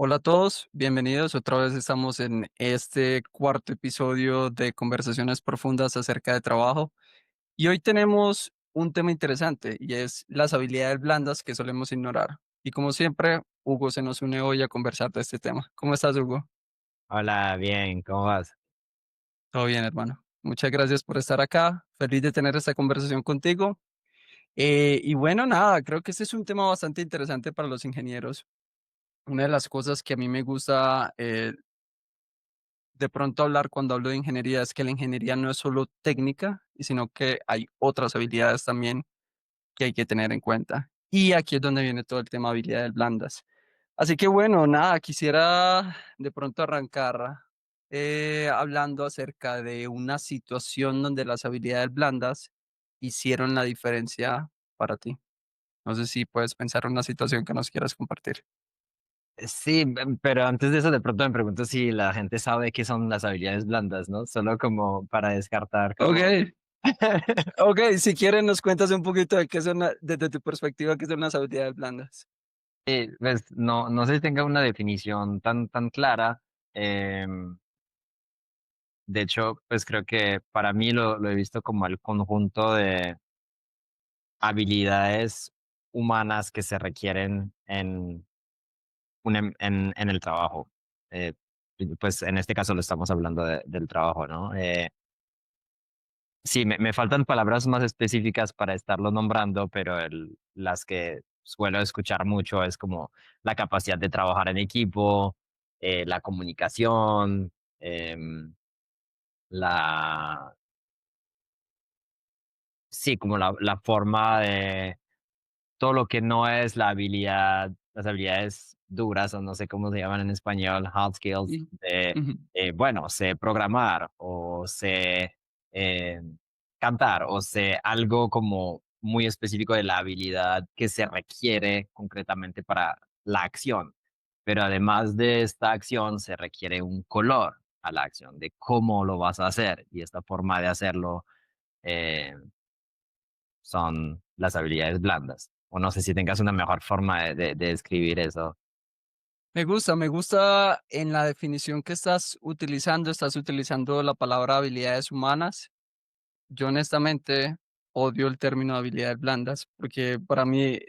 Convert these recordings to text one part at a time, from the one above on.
Hola a todos, bienvenidos. Otra vez estamos en este cuarto episodio de Conversaciones Profundas acerca de trabajo. Y hoy tenemos un tema interesante y es las habilidades blandas que solemos ignorar. Y como siempre, Hugo se nos une hoy a conversar de este tema. ¿Cómo estás, Hugo? Hola, bien, ¿cómo vas? Todo bien, hermano. Muchas gracias por estar acá. Feliz de tener esta conversación contigo. Y bueno, nada, creo que este es un tema bastante interesante para los ingenieros. Una de las cosas que a mí me gusta de pronto hablar cuando hablo de ingeniería es que la ingeniería no es solo técnica, y sino que hay otras habilidades también que hay que tener en cuenta. Y aquí es donde viene todo el tema de habilidades blandas. Así que bueno, nada, quisiera de pronto arrancar hablando acerca de una situación donde las habilidades blandas hicieron la diferencia para ti. No sé si puedes pensar en una situación que nos quieras compartir. Sí, pero antes de eso de pronto me pregunto si la gente sabe qué son las habilidades blandas, ¿no? Solo como para descartar como... Ok, ok, si quieres nos cuentas un poquito de qué son, desde tu perspectiva, qué son las habilidades blandas. Pues no sé si tenga una definición tan clara. De hecho, pues creo que para mí lo he visto como el conjunto de habilidades humanas que se requieren en el trabajo. Eh, pues en este caso lo estamos hablando del trabajo, ¿no? Sí, me faltan palabras más específicas para estarlo nombrando, pero las que suelo escuchar mucho es como la capacidad de trabajar en equipo, la comunicación, em, la, sí, como la forma de todo lo que no es la habilidad, las habilidades duras, o no sé cómo se llaman en español, hard skills, Y de, ujú, bueno, sé programar o sé eh, cantar o sé algo como muy específico de la habilidad que se requiere concretamente para la acción. Pero además de esta acción, se requiere un color a la acción, de cómo lo vas a hacer. Y esta forma de hacerlo eh, son las habilidades blandas. O no sé si tengas una mejor forma de describir eso. me gusta en la definición que estás utilizando la palabra habilidades humanas. Yo honestamente odio el término habilidades blandas porque para mí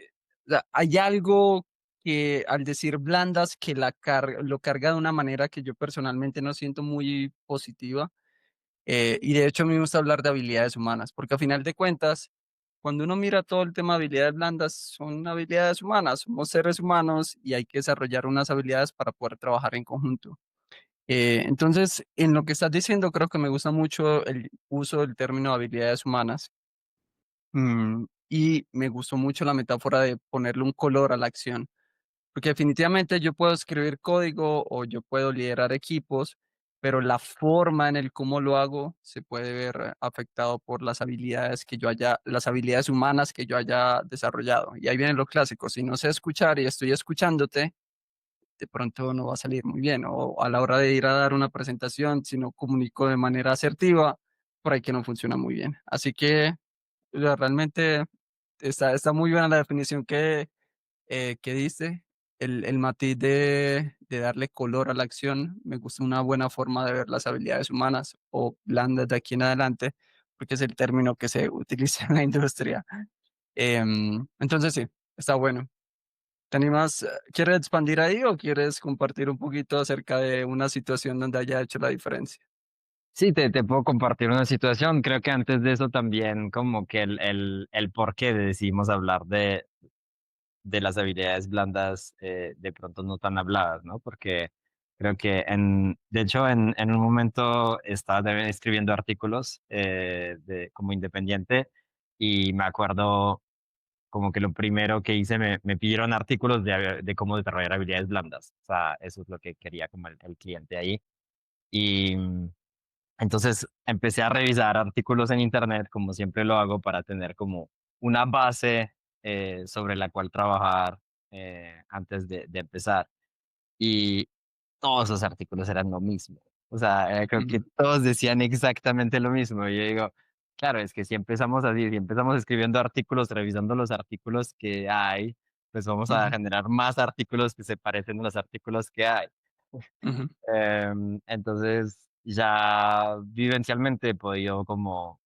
hay algo que al decir blandas que lo carga de una manera que yo personalmente no siento muy positiva. Y de hecho a mí me gusta hablar de habilidades humanas, porque a final de cuentas, cuando uno mira todo el tema de habilidades blandas, son habilidades humanas, somos seres humanos y hay que desarrollar unas habilidades para poder trabajar en conjunto. Entonces, en lo que estás diciendo, creo que me gusta mucho el uso del término habilidades humanas. Y me gustó mucho la metáfora de ponerle un color a la acción. Porque definitivamente yo puedo escribir código o yo puedo liderar equipos, pero la forma en el cómo lo hago se puede ver afectado por las habilidades humanas que yo haya desarrollado. Y ahí vienen los clásicos. Si no sé escuchar y estoy escuchándote, de pronto no va a salir muy bien. O a la hora de ir a dar una presentación, si no comunico de manera asertiva, por ahí que no funciona muy bien. Así que realmente está muy buena la definición que diste, el matiz de darle color a la acción, me gusta una buena forma de ver las habilidades humanas o blandas de aquí en adelante, porque es el término que se utiliza en la industria. Entonces sí, está bueno. ¿Te animas? ¿Quieres expandir ahí o quieres compartir un poquito acerca de una situación donde haya hecho la diferencia? Sí, te puedo compartir una situación. Creo que antes de eso también como que el por qué decidimos hablar de las habilidades blandas de pronto no tan habladas, ¿no? Porque creo que de hecho en un momento estaba también escribiendo artículos como independiente y me acuerdo como que lo primero que hice, me pidieron artículos de cómo desarrollar habilidades blandas. O sea, eso es lo que quería como el cliente ahí. Y entonces empecé a revisar artículos en internet, como siempre lo hago, para tener como una base sobre la cual trabajar antes de empezar. Y todos esos artículos eran lo mismo. O sea, creo que Ujú. todos decían exactamente lo mismo. Y yo digo, claro, es que si empezamos así, si empezamos escribiendo artículos, revisando los artículos que hay, pues vamos a ujú, generar más artículos que se parecen a los artículos que hay. ujú. Entonces, ya vivencialmente he podido como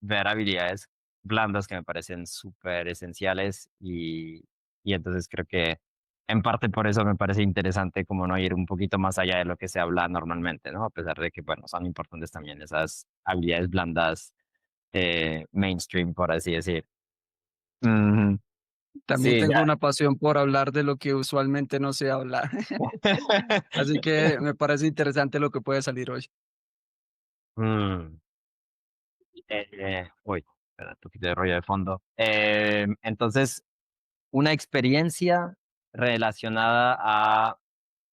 ver habilidades blandas que me parecen súper esenciales y entonces creo que en parte por eso me parece interesante como no ir un poquito más allá de lo que se habla normalmente, ¿no? A pesar de que, bueno, son importantes también esas habilidades blandas mainstream, por así decir. Ujú. También Sí, tengo ya. una pasión por hablar de lo que usualmente no se habla. Así que me parece interesante lo que puede salir hoy. Mm, uy, espera, un poquito de rollo de fondo. Entonces, una experiencia relacionada a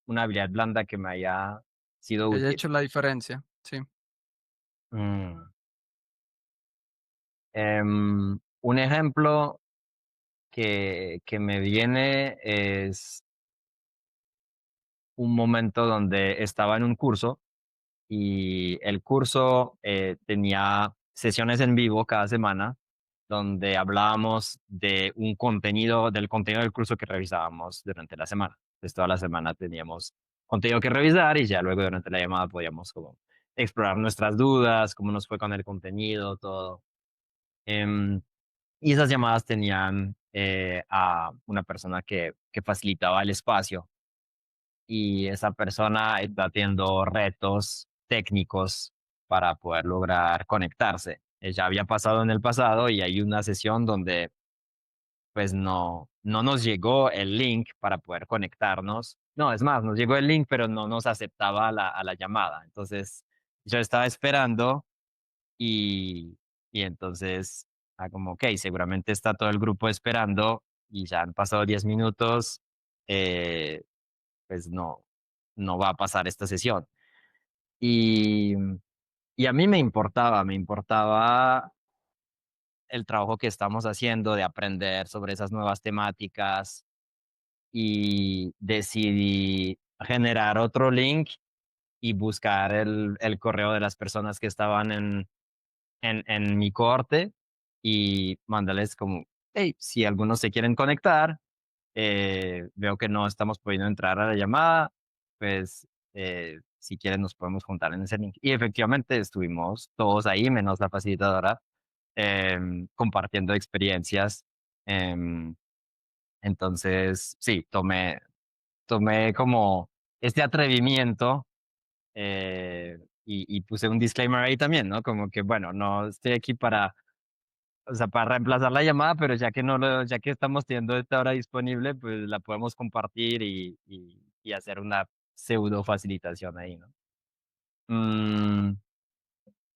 una habilidad blanda que me haya sido Que haya útil. hecho la diferencia, sí. Mm, un ejemplo que me viene es un momento donde estaba en un curso y el curso tenía sesiones en vivo cada semana donde hablábamos de un contenido, del contenido del curso que revisábamos durante la semana. Entonces, toda la semana teníamos contenido que revisar y ya luego durante la llamada podíamos como explorar nuestras dudas, cómo nos fue con el contenido, todo. Em, y esas llamadas tenían a una persona que facilitaba el espacio y esa persona está teniendo retos técnicos para poder lograr conectarse. Ya había pasado en el pasado y hay una sesión donde pues no nos llegó el link para poder conectarnos. No, es más, nos llegó el link, pero no nos aceptaba a la llamada. Entonces yo estaba esperando y, y entonces, como, ok, seguramente está todo el grupo esperando y ya han pasado 10 minutos. eh, pues no va a pasar esta sesión. Y, y a mí me importaba el trabajo que estamos haciendo de aprender sobre esas nuevas temáticas y decidí generar otro link y buscar el correo de las personas que estaban en mi cohorte y mandarles como, hey, si algunos se quieren conectar, veo que no estamos pudiendo entrar a la llamada, pues si quieren nos podemos juntar en ese link. Y efectivamente estuvimos todos ahí, menos la facilitadora, compartiendo experiencias. em, entonces, sí, tomé como este atrevimiento y puse un disclaimer ahí también, ¿no? Como que, bueno, no estoy aquí para, o sea, para reemplazar la llamada, pero ya que no ya que estamos teniendo esta hora disponible, pues la podemos compartir y hacer una pseudo facilitación ahí, ¿no? Mm,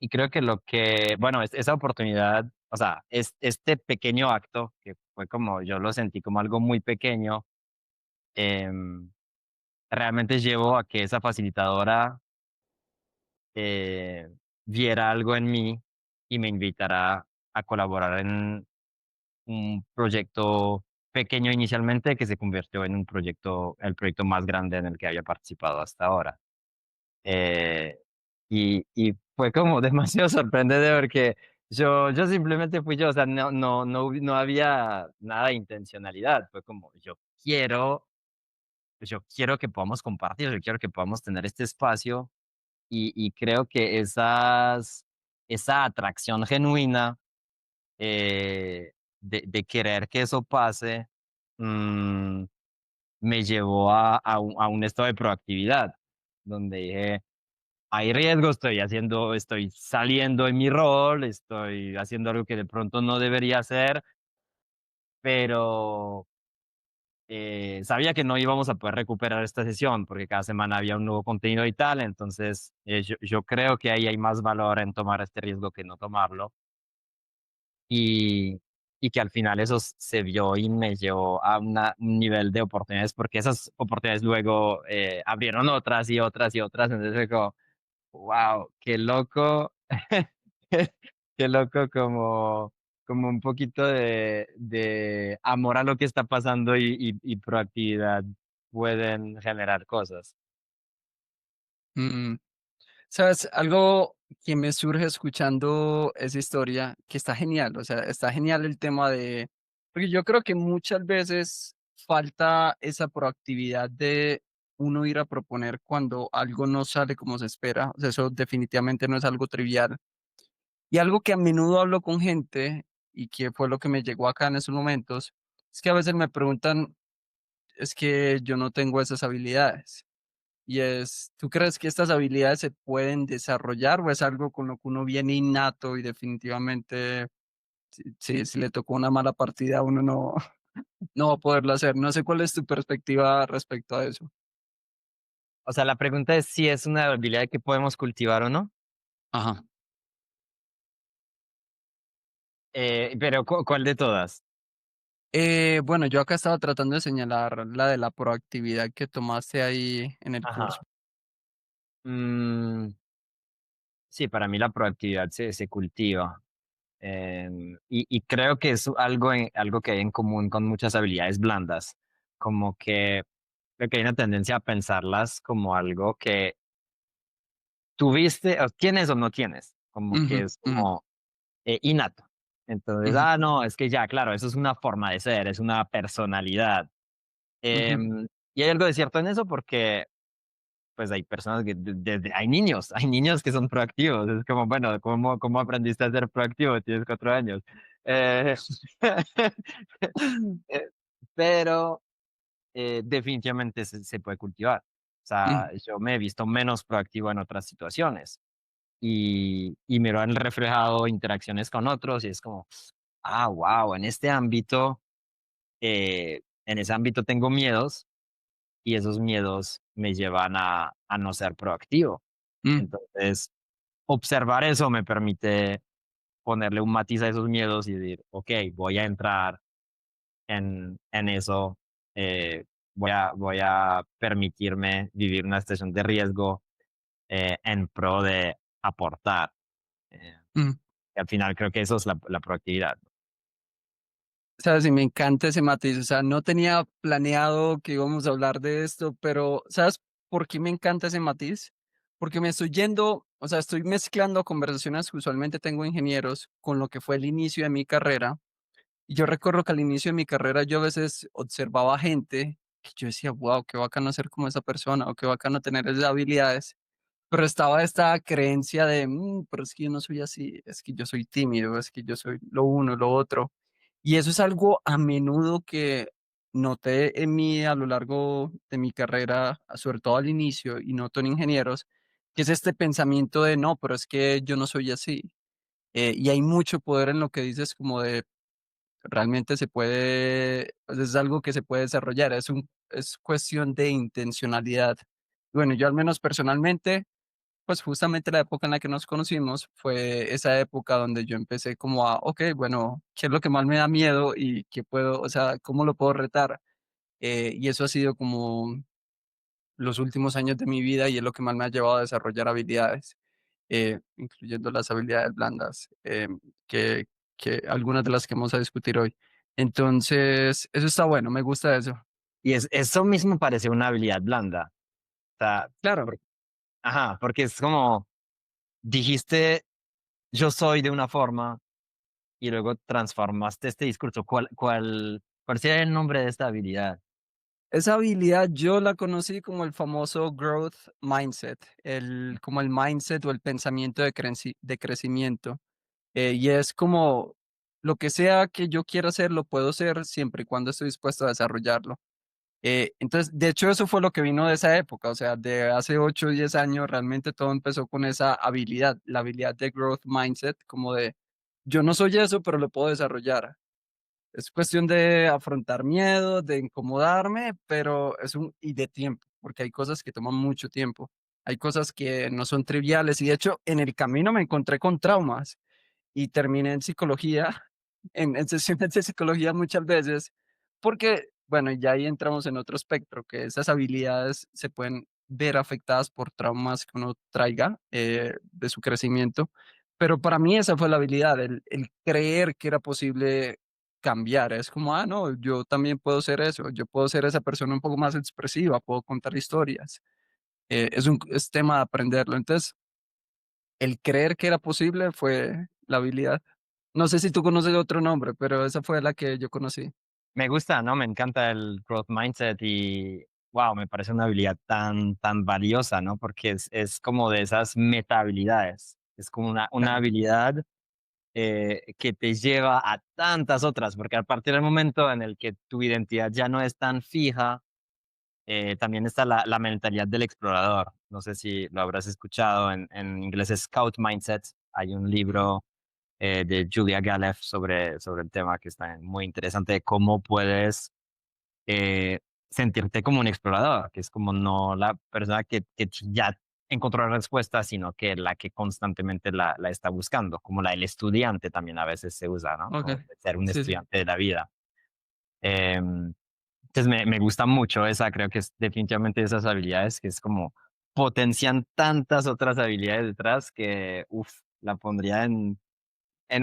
y creo que bueno, esa oportunidad, o sea, este pequeño acto, que fue como, yo lo sentí como algo muy pequeño, em, realmente llevó a que esa facilitadora eh, viera algo en mí y me invitara a colaborar en un proyecto pequeño inicialmente que se convirtió en el proyecto más grande en el que había participado hasta ahora. Eh, y fue como demasiado sorprendente porque yo simplemente fui yo, o sea, no había nada de intencionalidad, fue como yo quiero que podamos compartir, yo quiero que podamos tener este espacio y creo que esa atracción genuina de querer que eso pase, mm, me llevó a un estado de proactividad, donde dije, hay riesgo, estoy saliendo en mi rol, estoy haciendo algo que de pronto no debería hacer, pero sabía que no íbamos a poder recuperar esta sesión porque cada semana había un nuevo contenido y tal, entonces yo creo que ahí hay más valor en tomar este riesgo que no tomarlo y, y que al final eso se vio y me llevó a un nivel de oportunidades porque esas oportunidades luego abrieron otras y otras y otras, entonces fue como, wow, qué loco, qué loco como un poquito de amor a lo que está pasando y proactividad pueden generar cosas. Mm, ¿sabes? Algo que me surge escuchando esa historia, que está genial, o sea, está genial el tema de porque yo creo que muchas veces falta esa proactividad de uno ir a proponer cuando algo no sale como se espera. O sea, eso definitivamente no es algo trivial. Y algo que a menudo hablo con gente, y que fue lo que me llegó acá en esos momentos, es que a veces me preguntan, es que yo no tengo esas habilidades. Y es, ¿tú crees que estas habilidades se pueden desarrollar o es algo con lo que uno viene innato y definitivamente si le tocó una mala partida uno no, no va a poderlo hacer? No sé cuál es tu perspectiva respecto a eso. O sea, la pregunta es si es una habilidad que podemos cultivar o no. Ajá. Pero ¿cuál de todas? Bueno, yo acá estaba tratando de señalar la de la proactividad que tomaste ahí en el curso. Ajá. Mm, sí, para mí la proactividad se cultiva. Y creo que es algo que hay en común con muchas habilidades blandas. Como que creo que hay una tendencia a pensarlas como algo que tuviste, o tienes o no tienes. Como Ujú, que es ujú, como innato. Entonces, ujú, no, es que ya, claro, eso es una forma de ser, es una personalidad. ujú, Y hay algo de cierto en eso porque, pues, hay personas que hay niños que son proactivos. Es como, bueno, ¿cómo aprendiste a ser proactivo? Tienes 4 años. Eh, eh, pero, definitivamente se puede cultivar. O ujú, sea, yo me he visto menos proactivo en otras situaciones y me lo han reflejado interacciones con otros y es como, ah, wow, en ese ámbito tengo miedos y esos miedos me llevan a no ser proactivo. mm, Entonces, observar eso me permite ponerle un matiz a esos miedos y decir, ok, voy a entrar en eso, voy a permitirme vivir una situación de riesgo en pro de aportar. Eh, mm. y al final creo que eso es la proactividad. Sabes, y me encanta ese matiz. O sea, no tenía planeado que íbamos a hablar de esto, pero ¿sabes por qué me encanta ese matiz? Porque me estoy yendo, o sea, estoy mezclando conversaciones que usualmente tengo ingenieros con lo que fue el inicio de mi carrera. Y yo recuerdo que al inicio de mi carrera yo a veces observaba gente que yo decía, wow, qué bacano ser como esa persona o qué bacano tener esas habilidades. Pero estaba esta creencia de, pero es que yo no soy así, es que yo soy tímido, es que yo soy lo uno, lo otro. Y eso es algo a menudo que noté en mí a lo largo de mi carrera, sobre todo al inicio, y noto en ingenieros, que es este pensamiento de, no, pero es que yo no soy así. Y hay mucho poder en lo que dices como de, realmente se puede, pues es algo que se puede desarrollar, es cuestión de intencionalidad. Bueno, yo al menos personalmente pues justamente la época en la que nos conocimos fue esa época donde yo empecé como a, okey, bueno, ¿qué es lo que más me da miedo y qué puedo, o sea, cómo lo puedo retar? Y eso ha sido como los últimos años de mi vida y es lo que más me ha llevado a desarrollar habilidades, incluyendo las habilidades blandas, que algunas de las que vamos a discutir hoy. Entonces, eso está bueno, me gusta eso. Y eso mismo parece una habilidad blanda. O sea, Claro. ajá, porque es como dijiste, yo soy de una forma y luego transformaste este discurso. ¿Cuál sería el nombre de esta habilidad? Esa habilidad yo la conocí como el famoso growth mindset, como el mindset o el pensamiento de crecimiento. Y es como lo que sea que yo quiera hacer, lo puedo hacer siempre y cuando estoy dispuesto a desarrollarlo. Entonces, de hecho, eso fue lo que vino de esa época, o sea, de hace 8 o 10 años, realmente todo empezó con esa habilidad, la habilidad de growth mindset, como de, yo no soy eso, pero lo puedo desarrollar. Es cuestión de afrontar miedo, de incomodarme, pero y de tiempo, porque hay cosas que toman mucho tiempo. Hay cosas que no son triviales y de hecho en el camino me encontré con traumas y terminé en psicología, en sesiones de psicología muchas veces, porque, bueno, ya ahí entramos en otro espectro, que esas habilidades se pueden ver afectadas por traumas que uno traiga de su crecimiento. Pero para mí esa fue la habilidad, el creer que era posible cambiar. Es como, ah, no, yo también puedo ser eso, yo puedo ser esa persona un poco más expresiva, puedo contar historias. Es tema de aprenderlo. Entonces, el creer que era posible fue la habilidad. No sé si tú conoces otro nombre, pero esa fue la que yo conocí. Me gusta, ¿no? Me encanta el growth mindset y, wow, me parece una habilidad tan valiosa, ¿no? Porque es como de esas meta habilidades. Es como una Claro, habilidad que te lleva a tantas otras, porque a partir del momento en el que tu identidad ya no es tan fija, también está la mentalidad del explorador. No sé si lo habrás escuchado, en inglés es Scout Mindset. Hay un libro de Julia Galef sobre el tema que está muy interesante de cómo puedes sentirte como un explorador, que es como no la persona que ya encontró la respuesta, sino que la que constantemente la está buscando, como la del estudiante también a veces se usa, ¿no? Como okey. de ser un Sí, sí. estudiante de la vida. Em, entonces me gusta mucho esa, creo que es definitivamente esas habilidades que es como potencian tantas otras habilidades detrás que, uf, la pondría en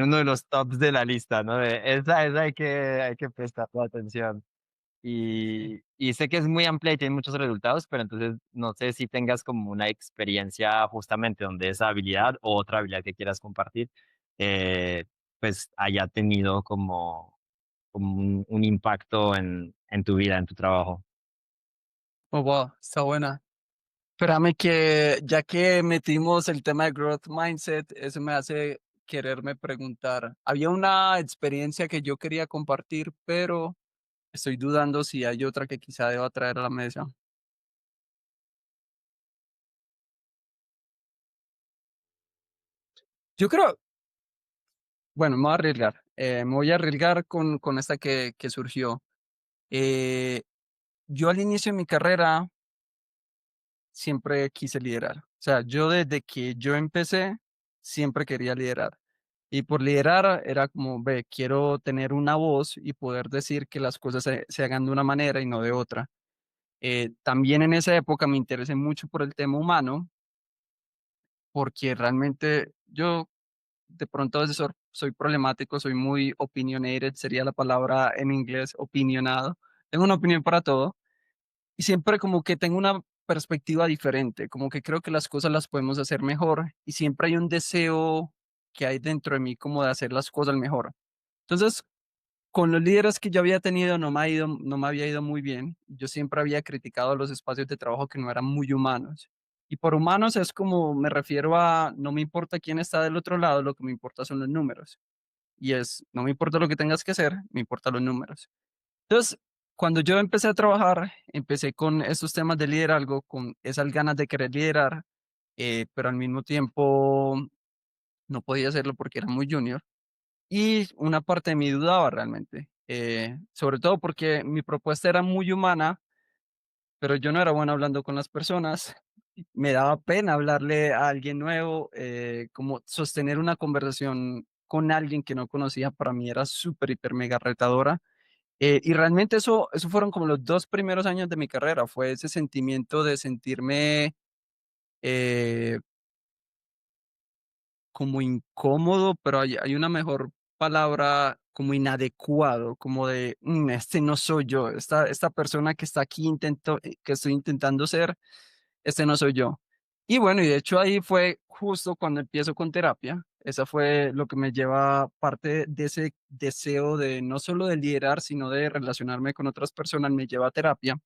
uno de los tops de la lista, ¿no? De esa hay que prestarle atención. Sí. Y sé que es muy amplia y tiene muchos resultados, pero entonces no sé si tengas como una experiencia justamente donde esa habilidad o otra habilidad que quieras compartir, eh, pues haya tenido como un impacto en tu vida, en tu trabajo. Oh, guau, está buena. Espérame que ya que metimos el tema de growth mindset, eso me hace quererme preguntar. Había una experiencia que yo quería compartir, pero estoy dudando si hay otra que quizá deba traer a la mesa. Yo creo, bueno, me voy a arriesgar. Me voy a arriesgar con esta que surgió. Eh, yo al inicio de mi carrera siempre quise liderar. O sea, yo desde que yo empecé, siempre quería liderar. Y por liderar era como, ve, quiero tener una voz y poder decir que las cosas se hagan de una manera y no de otra. También en esa época me interesé mucho por el tema humano, porque realmente yo de pronto a veces soy problemático, soy muy opinionated, sería la palabra en inglés, opinionado. Tengo una opinión para todo y siempre como que tengo una perspectiva diferente, como que creo que las cosas las podemos hacer mejor y siempre hay un deseo que hay dentro de mí como de hacer las cosas mejor. Entonces, con los líderes que yo había tenido no me había ido muy bien. Yo siempre había criticado los espacios de trabajo que no eran muy humanos. Y por humanos es como me refiero a no me importa quién está del otro lado, lo que me importa son los números. Y es, no me importa lo que tengas que hacer, me importan los números. Entonces, cuando yo empecé a trabajar, empecé con esos temas de liderazgo, con esas ganas de querer liderar, pero al mismo tiempo no podía hacerlo porque era muy junior. Y una parte de mí dudaba realmente, sobre todo porque mi propuesta era muy humana, pero yo no era bueno hablando con las personas. Me daba pena hablarle a alguien nuevo, como sostener una conversación con alguien que no conocía, para mí era súper, hiper, mega retadora. Y realmente eso fueron como los 2 primeros años de mi carrera, fue ese sentimiento de sentirme, eh, como incómodo, pero hay una mejor palabra, como inadecuado, como de, este no soy yo, esta persona que está aquí que estoy intentando ser, este no soy yo. Y bueno, y de hecho ahí fue justo cuando empiezo con terapia. Esa fue lo que me lleva parte de ese deseo de no solo de liderar, sino de relacionarme con otras personas, me lleva a terapia.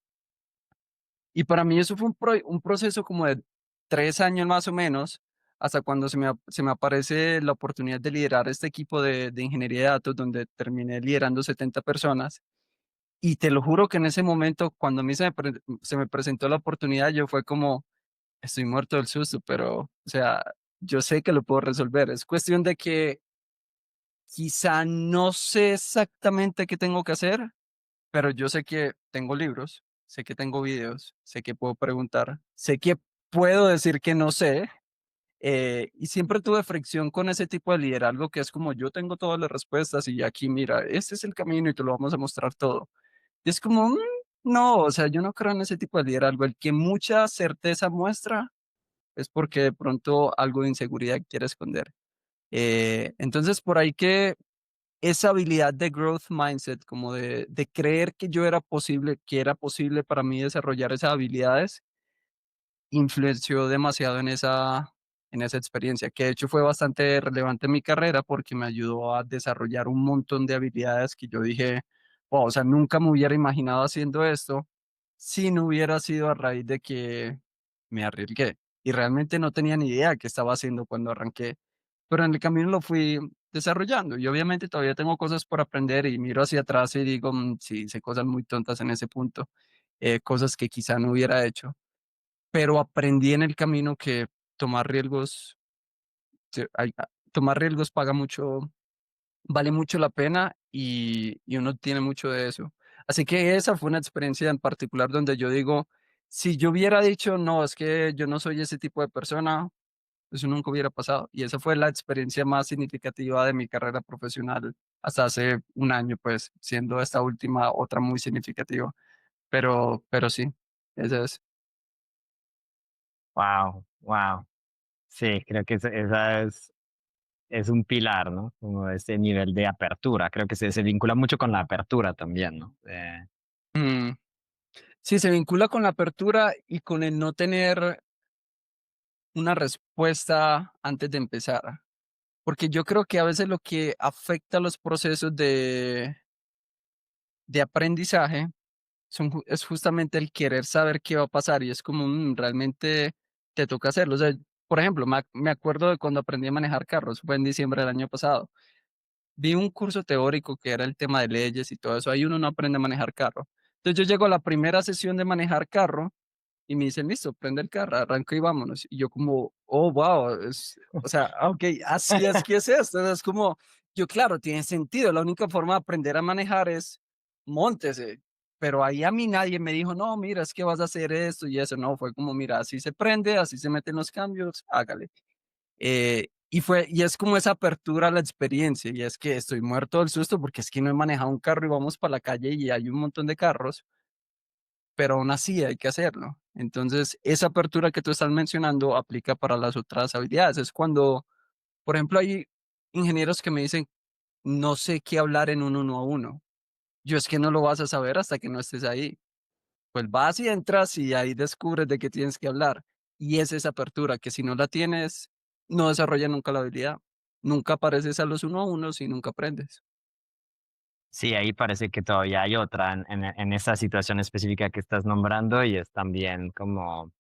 Y para mí eso fue un proceso como de 3 años más o menos, hasta cuando se me aparece la oportunidad de liderar este equipo de ingeniería de datos, donde terminé liderando 70 personas. Y te lo juro que en ese momento, cuando a mí se me presentó la oportunidad, yo fue como, estoy muerto del susto, pero, o sea, yo sé que lo puedo resolver. Es cuestión de que quizá no sé exactamente qué tengo que hacer, pero yo sé que tengo libros, sé que tengo videos, sé que puedo preguntar, sé que puedo decir que no sé, y siempre tuve fricción con ese tipo de liderazgo que es como yo tengo todas las respuestas y aquí mira, este es el camino y te lo vamos a mostrar todo. Y es como, no, o sea, yo no creo en ese tipo de liderazgo. El que mucha certeza muestra es porque de pronto algo de inseguridad quiere esconder. Entonces, por ahí que esa habilidad de growth mindset, como de creer que yo era posible, que era posible para mí desarrollar esas habilidades, influenció demasiado en esa experiencia, que de hecho fue bastante relevante en mi carrera porque me ayudó a desarrollar un montón de habilidades que yo dije, o sea, nunca me hubiera imaginado haciendo esto si no hubiera sido a raíz de que me arriesgué. Y realmente no tenía ni idea qué estaba haciendo cuando arranqué, pero en el camino lo fui desarrollando y obviamente todavía tengo cosas por aprender y miro hacia atrás y digo, sí, hice cosas muy tontas en ese punto, cosas que quizá no hubiera hecho, pero aprendí en el camino que tomar riesgos, tomar riesgos paga mucho, vale mucho la pena y uno tiene mucho de eso. Así que esa fue una experiencia en particular donde yo digo, si yo hubiera dicho: "No, es que yo no soy ese tipo de persona", eso nunca hubiera pasado. Y esa fue la experiencia más significativa de mi carrera profesional hasta hace un año, pues, siendo esta última otra muy significativa. Pero sí, esa es. Wow, wow. Sí, creo que esa es un pilar, ¿no? Como ese nivel de apertura. Creo que se vincula mucho con la apertura también, ¿no? Mm, sí, se vincula con la apertura y con el no tener una respuesta antes de empezar. Porque yo creo que a veces lo que afecta los procesos de aprendizaje es justamente el querer saber qué va a pasar y es como, realmente te toca hacerlo. O sea, por ejemplo, me acuerdo de cuando aprendí a manejar carros, fue en diciembre del año pasado. Vi un curso teórico que era el tema de leyes y todo eso, ahí uno no aprende a manejar carro. Entonces yo llego a la primera sesión de manejar carro y me dicen: "Listo, prende el carro, arranca y vámonos". Y yo como: "Oh, wow o sea, okey, así es que es esto". Es como, yo claro, tiene sentido, la única forma de aprender a manejar es móntese, pero ahí a mí nadie me dijo: "No, mira, es que vas a hacer esto y eso". No, fue como: "Mira, así se prende, así se meten los cambios, hágale". Y es como esa apertura a la experiencia, y es que estoy muerto del susto porque es que no he manejado un carro y vamos para la calle y hay un montón de carros, pero aún así hay que hacerlo. Entonces, esa apertura que tú estás mencionando aplica para las otras habilidades. Es cuando, por ejemplo, hay ingenieros que me dicen: "No sé qué hablar en un uno a uno". Yo: "Es que no lo vas a saber hasta que no estés ahí". Pues vas y entras y ahí descubres de qué tienes que hablar. Y es esa apertura que si no la tienes, no desarrollas nunca la habilidad. Nunca apareces a los uno a unos y nunca aprendes. Sí, ahí parece que todavía hay otra en esa situación específica que estás nombrando y es también como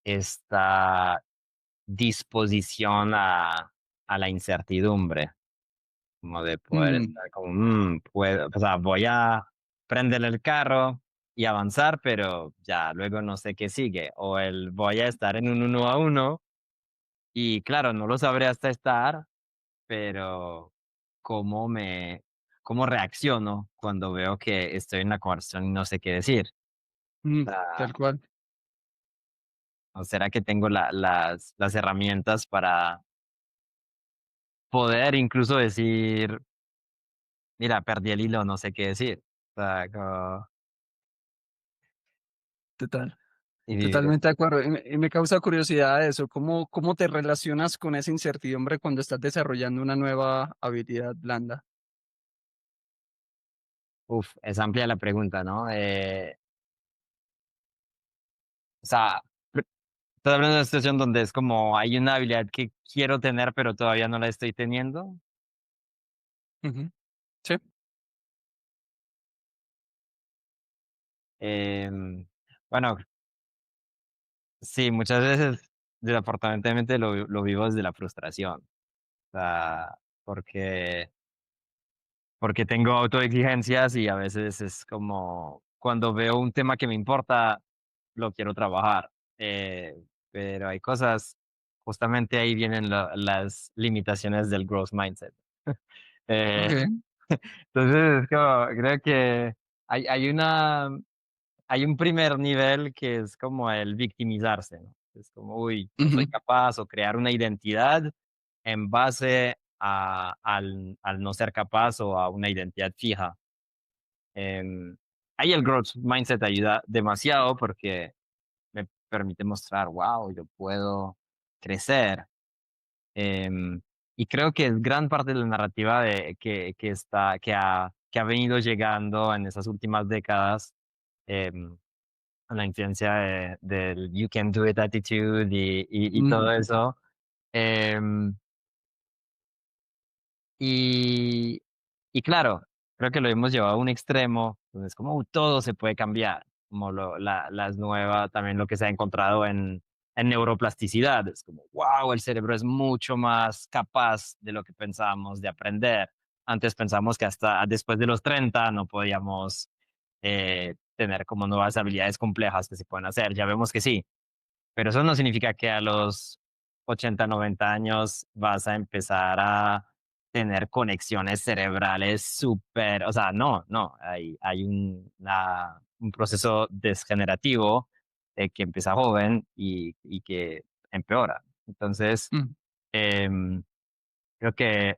esta disposición a la incertidumbre, como de poder Mm, estar como, puedo, o sea, voy a prender el carro y avanzar, pero ya luego no sé qué sigue. O el voy a estar en un uno a uno y claro, no lo sabré hasta estar, pero cómo me, cómo reacciono cuando veo que estoy en la conversación y no sé qué decir. O sea, tal cual. ¿o será que tengo las herramientas para poder incluso decir, mira, perdí el hilo, no sé qué decir? O sea, Total. y vivir Totalmente de acuerdo. Y me causa curiosidad eso. ¿Cómo te relacionas con esa incertidumbre cuando estás desarrollando una nueva habilidad blanda? uf, es amplia la pregunta, ¿no? O sea, estoy hablando de una situación donde es como hay una habilidad que quiero tener, pero todavía no la estoy teniendo. Ujú. Sí. Em, bueno, sí, muchas veces, desafortunadamente, lo vivo desde la frustración. O sea, porque, porque tengo autoexigencias y a veces es como cuando veo un tema que me importa, lo quiero trabajar. Eh, pero hay cosas, justamente ahí vienen las limitaciones del growth mindset. Eh, Okey. entonces, es como, creo que hay una hay un primer nivel que es como el victimizarse, ¿no? Es como, uy, no soy Ujú. capaz, o crear una identidad en base al no ser capaz o a una identidad fija. Em, Ahí el growth mindset ayuda demasiado porque me permite mostrar, wow, yo puedo crecer. Em, y creo que es gran parte de la narrativa que ha venido llegando en esas últimas décadas. em, la influencia del "you can do it" attitude y todo Mm, eso. Em, y y claro, creo que lo hemos llevado a un extremo, donde es como todo se puede cambiar, como las nuevas, también lo que se ha encontrado en neuroplasticidad, es como, wow, el cerebro es mucho más capaz de lo que pensábamos de aprender. Antes pensamos que hasta después de los 30 no podíamos tener como nuevas habilidades complejas que se pueden hacer, ya vemos que sí, pero eso no significa que a los 80, 90 años vas a empezar a tener conexiones cerebrales súper, o sea, no, no, hay un proceso degenerativo que empieza joven y que empeora. Entonces, Mm, em, creo que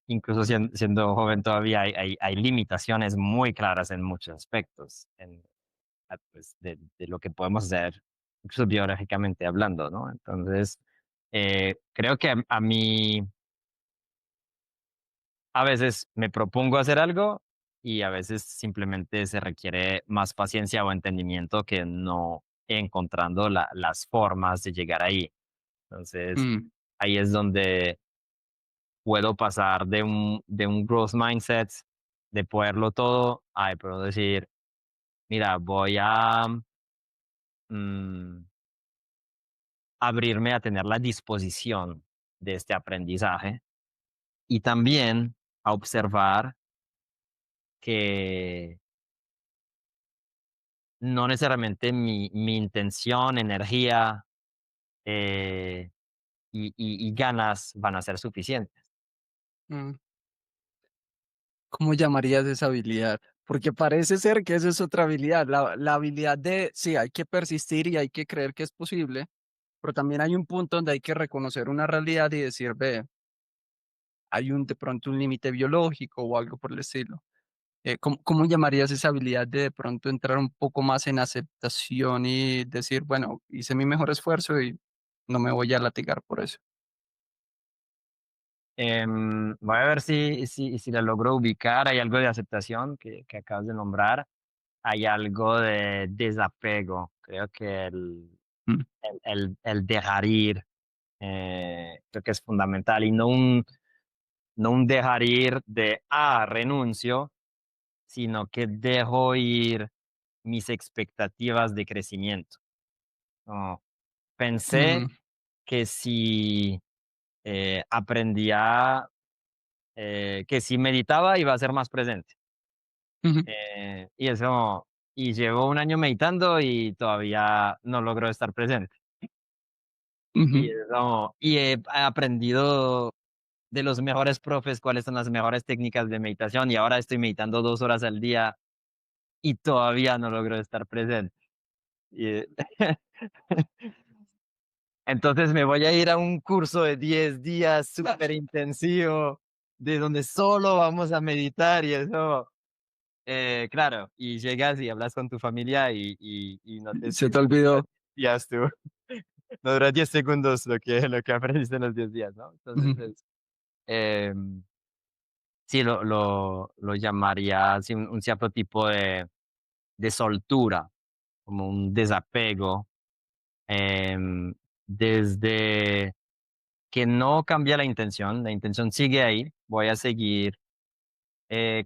incluso siendo joven todavía hay limitaciones muy claras en muchos aspectos. Pues, de lo que podemos hacer, incluso biológicamente hablando, ¿no? Entonces, creo que a mí a veces me propongo hacer algo y a veces simplemente se requiere más paciencia o entendimiento que no encontrando las formas de llegar ahí. Entonces, mm, ahí es donde puedo pasar de un growth mindset, de poderlo todo, a de pronto decir, mira, voy a mm, abrirme a tener la disposición de este aprendizaje y también a observar que no necesariamente mi intención, energía y ganas van a ser suficientes. mm. ¿Cómo llamarías esa habilidad? Porque parece ser que esa es otra habilidad, la habilidad de, sí, hay que persistir y hay que creer que es posible, pero también hay un punto donde hay que reconocer una realidad y decir, ve, hay un de pronto un límite biológico o algo por el estilo. ¿Cómo llamarías esa habilidad de pronto entrar un poco más en aceptación y decir, bueno, hice mi mejor esfuerzo y no me voy a latigar por eso? Voy a ver si la logro ubicar. Hay algo de aceptación que acabas de nombrar. Hay algo de desapego. Creo que Mm, el dejar ir, creo que es fundamental y no un dejar ir de, renuncio, sino que dejo ir mis expectativas de crecimiento. Como pensé mm, que si aprendía, que si meditaba iba a ser más presente. ujú, Y eso, y llevo un año meditando y todavía no logro estar presente. ujú. Y he aprendido de los mejores profes cuáles son las mejores técnicas de meditación y ahora estoy meditando 2 horas al día y todavía no logro estar presente. Y, entonces me voy a ir a un curso de 10 días súper intensivo, de donde solo vamos a meditar y eso, claro, y llegas y hablas con tu familia y no te Se te sirve los olvidó. 10 días tú. No dura 10 segundos lo que aprendiste en los 10 días, ¿no? Entonces, Ujú, em, sí, lo llamaría así un cierto tipo de soltura, como un desapego, em, desde que no cambia la intención sigue ahí, voy a seguir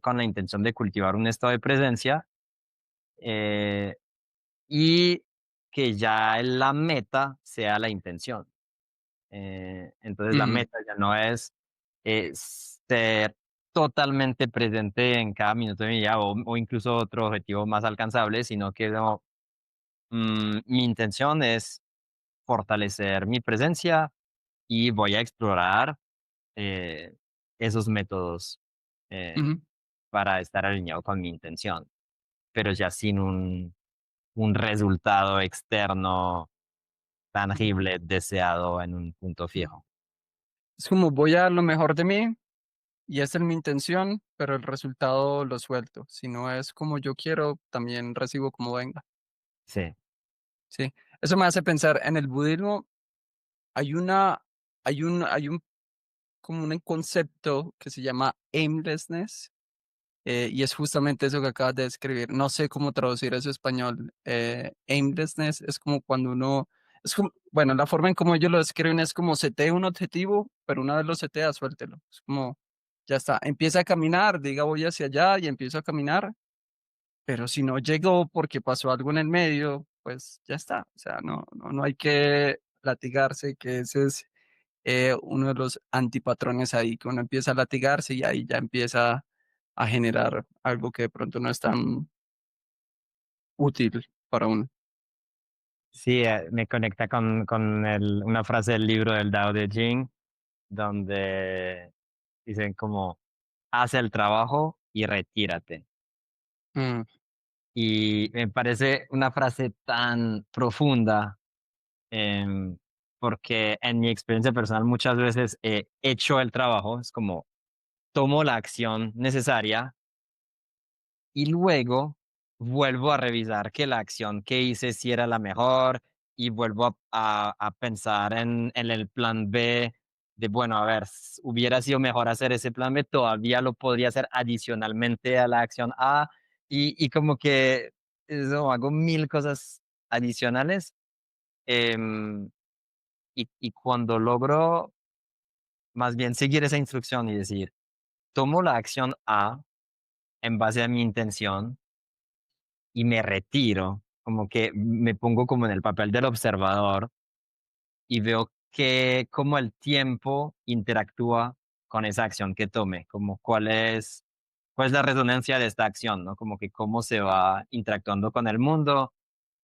con la intención de cultivar un estado de presencia eh, y que ya la meta sea la intención. Entonces la ujú, meta ya no es ser totalmente presente en cada minuto de mi vida o incluso otro objetivo más alcanzable, sino que no, mi intención es fortalecer mi presencia y voy a explorar eh, esos métodos eh, ujú. para estar alineado con mi intención, pero ya sin un resultado externo tangible deseado en un punto fijo. Es como voy a dar lo mejor de mí y esa es mi intención, pero el resultado lo suelto. Si no es como yo quiero, también recibo como venga. Sí. Sí, eso me hace pensar en el budismo hay una hay un como un concepto que se llama aimlessness, y es justamente eso que acabas de describir. No sé cómo traducir eso a español. Aimlessness es como cuando uno es como bueno, la forma en como ellos lo describen es como setee un objetivo, pero una vez lo setea, suéltelo. Es como ya está. Empieza a caminar, diga voy hacia allá y empiezo a caminar, pero si no llegó porque pasó algo en el medio, pues ya está. O sea, no hay que latigarse, que ese es uno de los antipatrones ahí, que uno empieza a latigarse y ahí ya empieza a generar algo que de pronto no es tan útil para uno. Sí, me conecta con una frase del libro del Tao Te Ching, donde dicen como, haz el trabajo y retírate. Mm, Y me parece una frase tan profunda, em, porque en mi experiencia personal muchas veces he hecho el trabajo, es como tomo la acción necesaria y luego vuelvo a revisar que la acción que hice sí era la mejor y vuelvo a pensar en el plan B de, bueno, a ver, hubiera sido mejor hacer ese plan B, todavía lo podría hacer adicionalmente a la acción A y como que eso, hago mil cosas adicionales em, y cuando logro más bien seguir esa instrucción y decir, tomo la acción A en base a mi intención y me retiro, como que me pongo como en el papel del observador y veo que cómo el tiempo interactúa con esa acción que tome, como cuál es la resonancia de esta acción, ¿no? Como que cómo se va interactuando con el mundo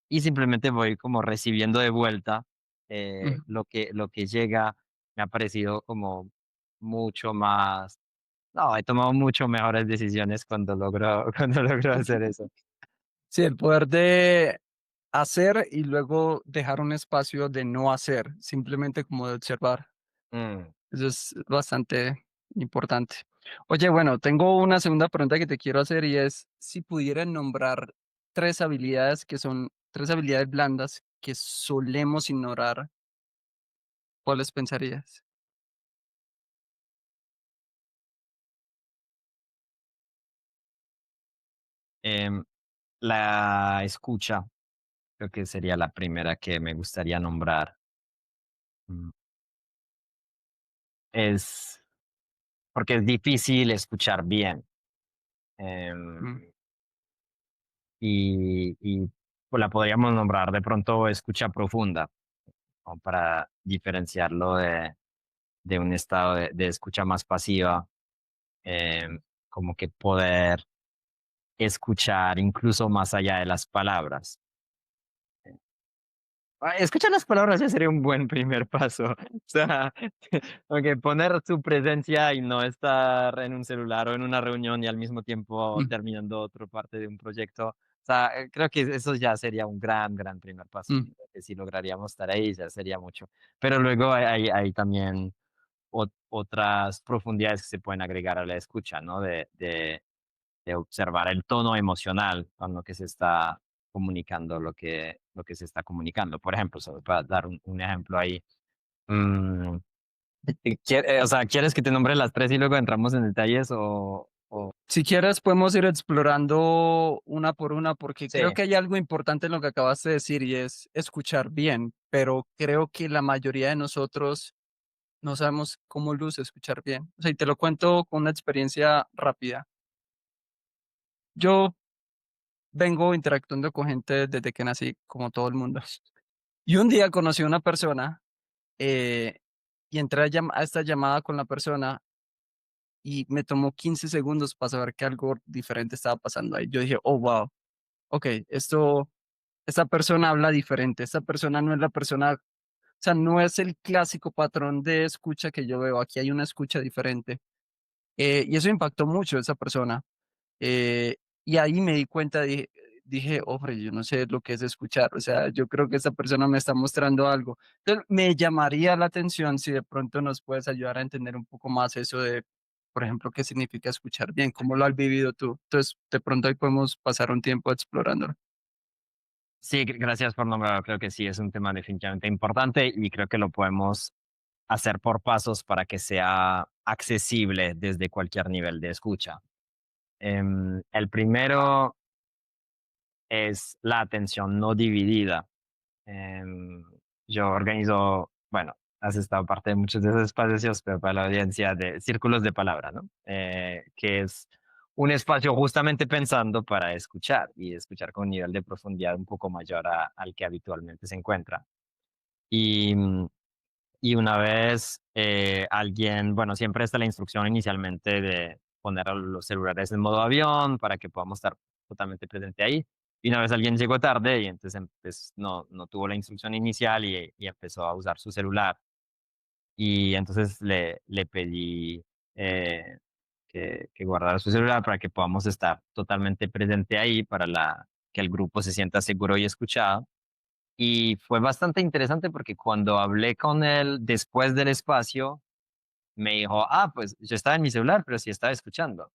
y simplemente voy como recibiendo de vuelta ujú. lo que llega. Me ha parecido como mucho más, no, he tomado mucho mejores decisiones cuando logro, cuando logro hacer eso. Sí, el poder de hacer y luego dejar un espacio de no hacer, simplemente como de observar. Mm. Eso es bastante importante. Oye, bueno, tengo una segunda pregunta que te quiero hacer y es si pudieran nombrar tres habilidades que son tres habilidades blandas que solemos ignorar, ¿cuáles pensarías? Em, la escucha, creo que sería la primera que me gustaría nombrar. Mm, es porque es difícil escuchar bien. em, Mm, y pues la podríamos nombrar de pronto escucha profunda, como para diferenciarlo de un estado de escucha más pasiva, como que poder escuchar incluso más allá de las palabras. Escuchar las palabras ya sería un buen primer paso. O sea, okey, poner su presencia y no estar en un celular o en una reunión y al mismo tiempo mm, terminando otra parte de un proyecto. O sea, creo que eso ya sería un gran primer paso. mm. Yo creo que si lograríamos estar ahí, ya sería mucho. Pero luego hay también otras profundidades que se pueden agregar a la escucha, ¿no? De observar el tono emocional con lo que se está comunicando, lo que se está comunicando. Por ejemplo, solo para dar un ejemplo ahí, mm, o sea, ¿quieres que te nombre las 3 y luego entramos en detalles o? Si quieres, podemos ir explorando una por una, porque creo Sí. que hay algo importante en lo que acabas de decir y es escuchar bien, pero creo que la mayoría de nosotros no sabemos cómo luce escuchar bien. O sea, y te lo cuento con una experiencia rápida. Yo vengo interactuando con gente desde que nací, como todo el mundo. Y un día conocí a una persona eh, y entré a esta llamada con la persona y me tomó 15 segundos para saber que algo diferente estaba pasando ahí. Yo dije, oh, wow, ok, esta persona habla diferente, esta persona no es la persona, o sea, no es el clásico patrón de escucha que yo veo, aquí hay una escucha diferente. Y eso impactó mucho a esa persona. Eh, y ahí me di cuenta, dije, hombre, yo no sé lo que es escuchar, o sea, yo creo que esta persona me está mostrando algo. Entonces, me llamaría la atención si de pronto nos puedes ayudar a entender un poco más eso de, por ejemplo, qué significa escuchar bien, cómo lo has vivido tú. Entonces, de pronto ahí podemos pasar un tiempo explorándolo. Sí, gracias por nombrarlo. Creo que sí es un tema definitivamente importante y creo que lo podemos hacer por pasos para que sea accesible desde cualquier nivel de escucha. El primero es la atención no dividida. Em, yo organizo, bueno, has estado parte de muchos de esos espacios, pero para la audiencia de círculos de palabra, ¿no? Que es un espacio justamente pensando para escuchar y escuchar con un nivel de profundidad un poco mayor al que habitualmente se encuentra. Y, y una vez alguien, bueno, siempre está la instrucción inicialmente de poner a los celulares en modo avión para que podamos estar totalmente presente ahí. Y una vez alguien llegó tarde y entonces pues, no tuvo la instrucción inicial y empezó a usar su celular. Y entonces le pedí eh, que guardara su celular para que podamos estar totalmente presente ahí para que el grupo se sienta seguro y escuchado. Y fue bastante interesante porque cuando hablé con él después del espacio, me dijo, ah, pues yo estaba en mi celular, pero sí estaba escuchando.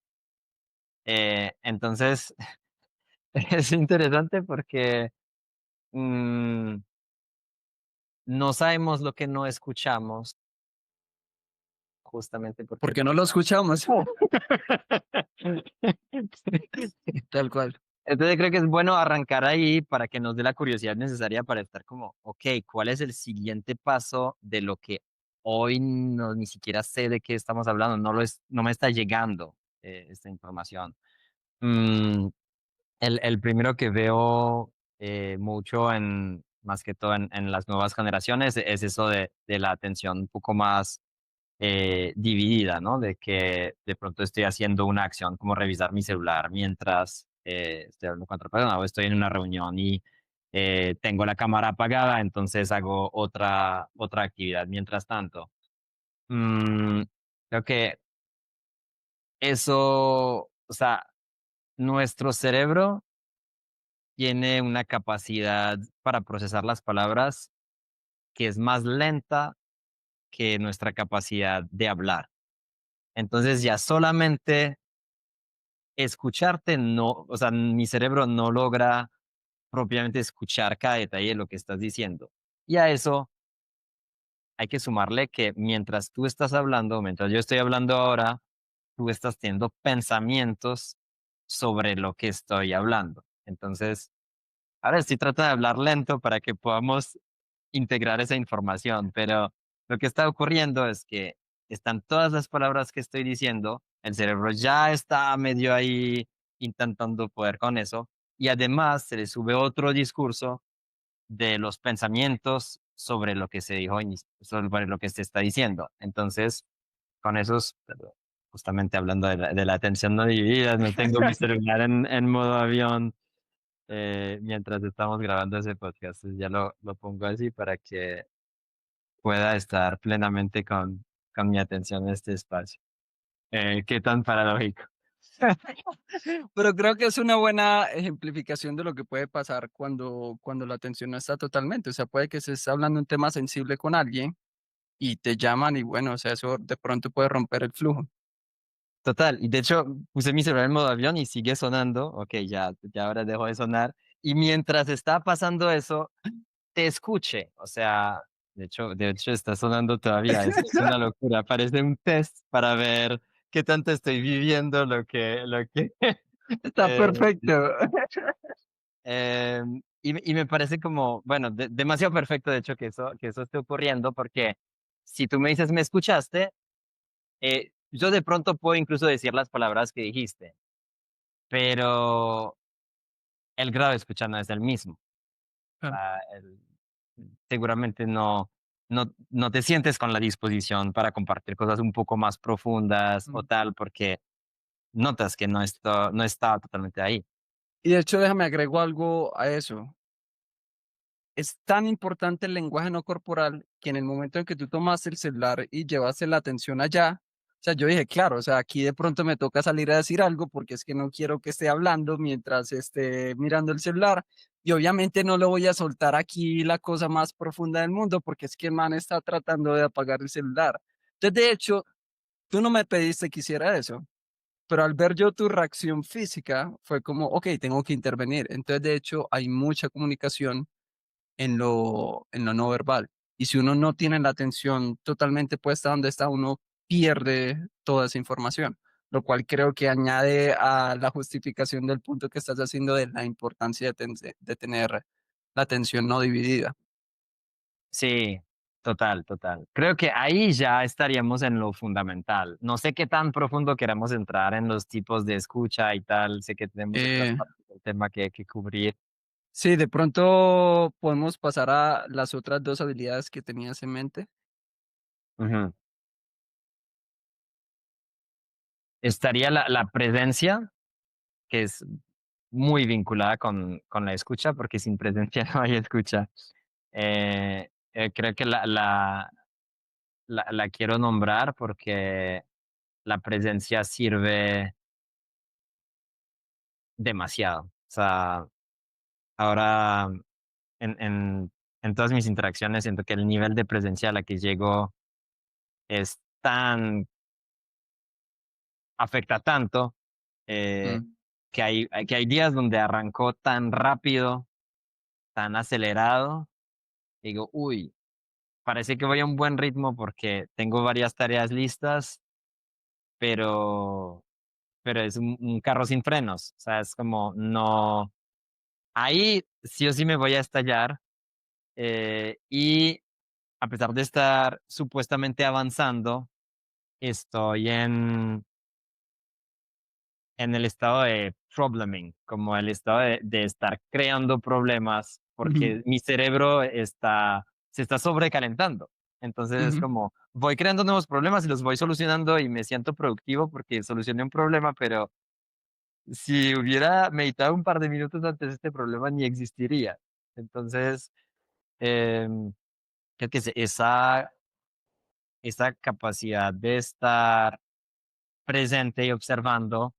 Entonces, es interesante porque mm, no sabemos lo que no escuchamos, justamente porque... porque no lo escuchamos, tal cual. Entonces creo que es bueno arrancar ahí para que nos dé la curiosidad necesaria para estar como, ok, ¿cuál es el siguiente paso de lo que hoy no ni siquiera sé de qué estamos hablando? No me está llegando esta información. Mm, el primero que veo mucho más que todo en las nuevas generaciones, es eso de la atención un poco más dividida, ¿no? De que de pronto estoy haciendo una acción como revisar mi celular mientras estoy hablando con otra persona o estoy en una reunión y tengo la cámara apagada, entonces hago otra actividad mientras tanto. Mm, Creo que eso, o sea, nuestro cerebro tiene una capacidad para procesar las palabras que es más lenta que nuestra capacidad de hablar. Entonces ya solamente escucharte no, o sea, mi cerebro no logra propiamente escuchar cada detalle de lo que estás diciendo. Y a eso hay que sumarle que mientras tú estás hablando, mientras yo estoy hablando ahora, tú estás teniendo pensamientos sobre lo que estoy hablando. Entonces, ahora sí trata de hablar lento para que podamos integrar esa información, pero lo que está ocurriendo es que están todas las palabras que estoy diciendo, el cerebro ya está medio ahí intentando poder con eso, y además se le sube otro discurso de los pensamientos sobre lo que se dijo, sobre lo que se está diciendo. Entonces, con esos, pero justamente hablando de la atención no dividida, no tengo mi celular en modo avión mientras estamos grabando ese podcast. Ya lo pongo así para que pueda estar plenamente con mi atención en este espacio. ¿Qué tan paradójico? Pero creo que es una buena ejemplificación de lo que puede pasar cuando la atención no está totalmente. O sea, puede que se esté hablando un tema sensible con alguien y te llaman y bueno, o sea, eso de pronto puede romper el flujo. Total, y de hecho puse mi celular en modo avión y sigue sonando. Ok, ya ahora dejó de sonar. Y mientras está pasando eso, te escuche. O sea, de hecho está sonando todavía. Es una locura. Parece un test para ver qué tanto estoy viviendo lo que Está eh, perfecto. y me parece como, bueno, demasiado perfecto, de hecho, que eso esté ocurriendo, porque si tú me dices, ¿me escuchaste? Yo de pronto puedo incluso decir las palabras que dijiste, pero el grado de escucha no es el mismo. Claro. Seguramente no te sientes con la disposición para compartir cosas un poco más profundas o Mm. tal, porque notas que no está totalmente ahí. Y de hecho, déjame agrego algo a eso. Es tan importante el lenguaje no corporal que en el momento en que tú tomas el celular y llevaste la atención allá, o sea, yo dije, claro, o sea, aquí de pronto me toca salir a decir algo porque es que no quiero que esté hablando mientras esté mirando el celular y obviamente no le voy a soltar aquí la cosa más profunda del mundo porque es que el man está tratando de apagar el celular. Entonces, de hecho, tú no me pediste que hiciera eso, pero al ver yo tu reacción física fue como, ok, tengo que intervenir. Entonces, de hecho, hay mucha comunicación en lo no verbal. Y si uno no tiene la atención totalmente puesta donde está, uno pierde toda esa información, lo cual creo que añade a la justificación del punto que estás haciendo de la importancia de tener la atención no dividida. Sí, Total, total. Creo que ahí ya estaríamos en lo fundamental. No sé qué tan profundo queramos entrar en los tipos de escucha y tal. Sé que tenemos otras Eh, partes del tema que cubrir. sí, de pronto podemos pasar a las otras 2 habilidades que tenías en mente. Ujú. Estaría la presencia, que es muy vinculada con la escucha, porque sin presencia no hay escucha. Creo que la quiero nombrar porque la presencia sirve demasiado. O sea, ahora en, en, en todas mis interacciones siento que el nivel de presencia a la que llego es tan, afecta tanto, eh, Mm, que hay días donde arrancó tan rápido, tan acelerado, digo, uy, parece que voy a un buen ritmo porque tengo varias tareas listas, pero, pero es un carro sin frenos. O sea, es como, no, ahí sí o sí me voy a estallar. Y a pesar de estar supuestamente avanzando, estoy en el estado de probleming, como el estado de estar creando problemas, ujú, porque mi cerebro se está sobrecalentando. Entonces es ujú. como, voy creando nuevos problemas y los voy solucionando y me siento productivo porque solucioné un problema, pero si hubiera meditado un par de minutos antes, este problema ni existiría. Entonces, em, creo que esa capacidad de estar presente y observando,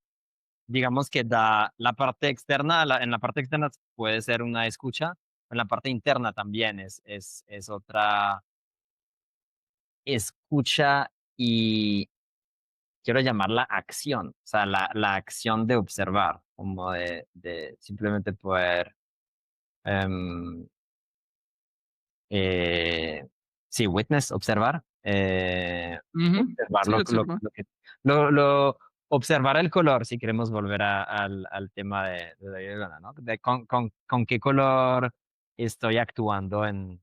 digamos que da la parte externa, en la parte externa puede ser una escucha, en la parte interna también es otra escucha y quiero llamarla acción, o sea, la acción de observar, como de simplemente poder, em, eh, sí, witness, observar, Ujú. observar Sí, observa. lo observar el color, si queremos volver al tema de David Gana, ¿no? De con qué color estoy actuando en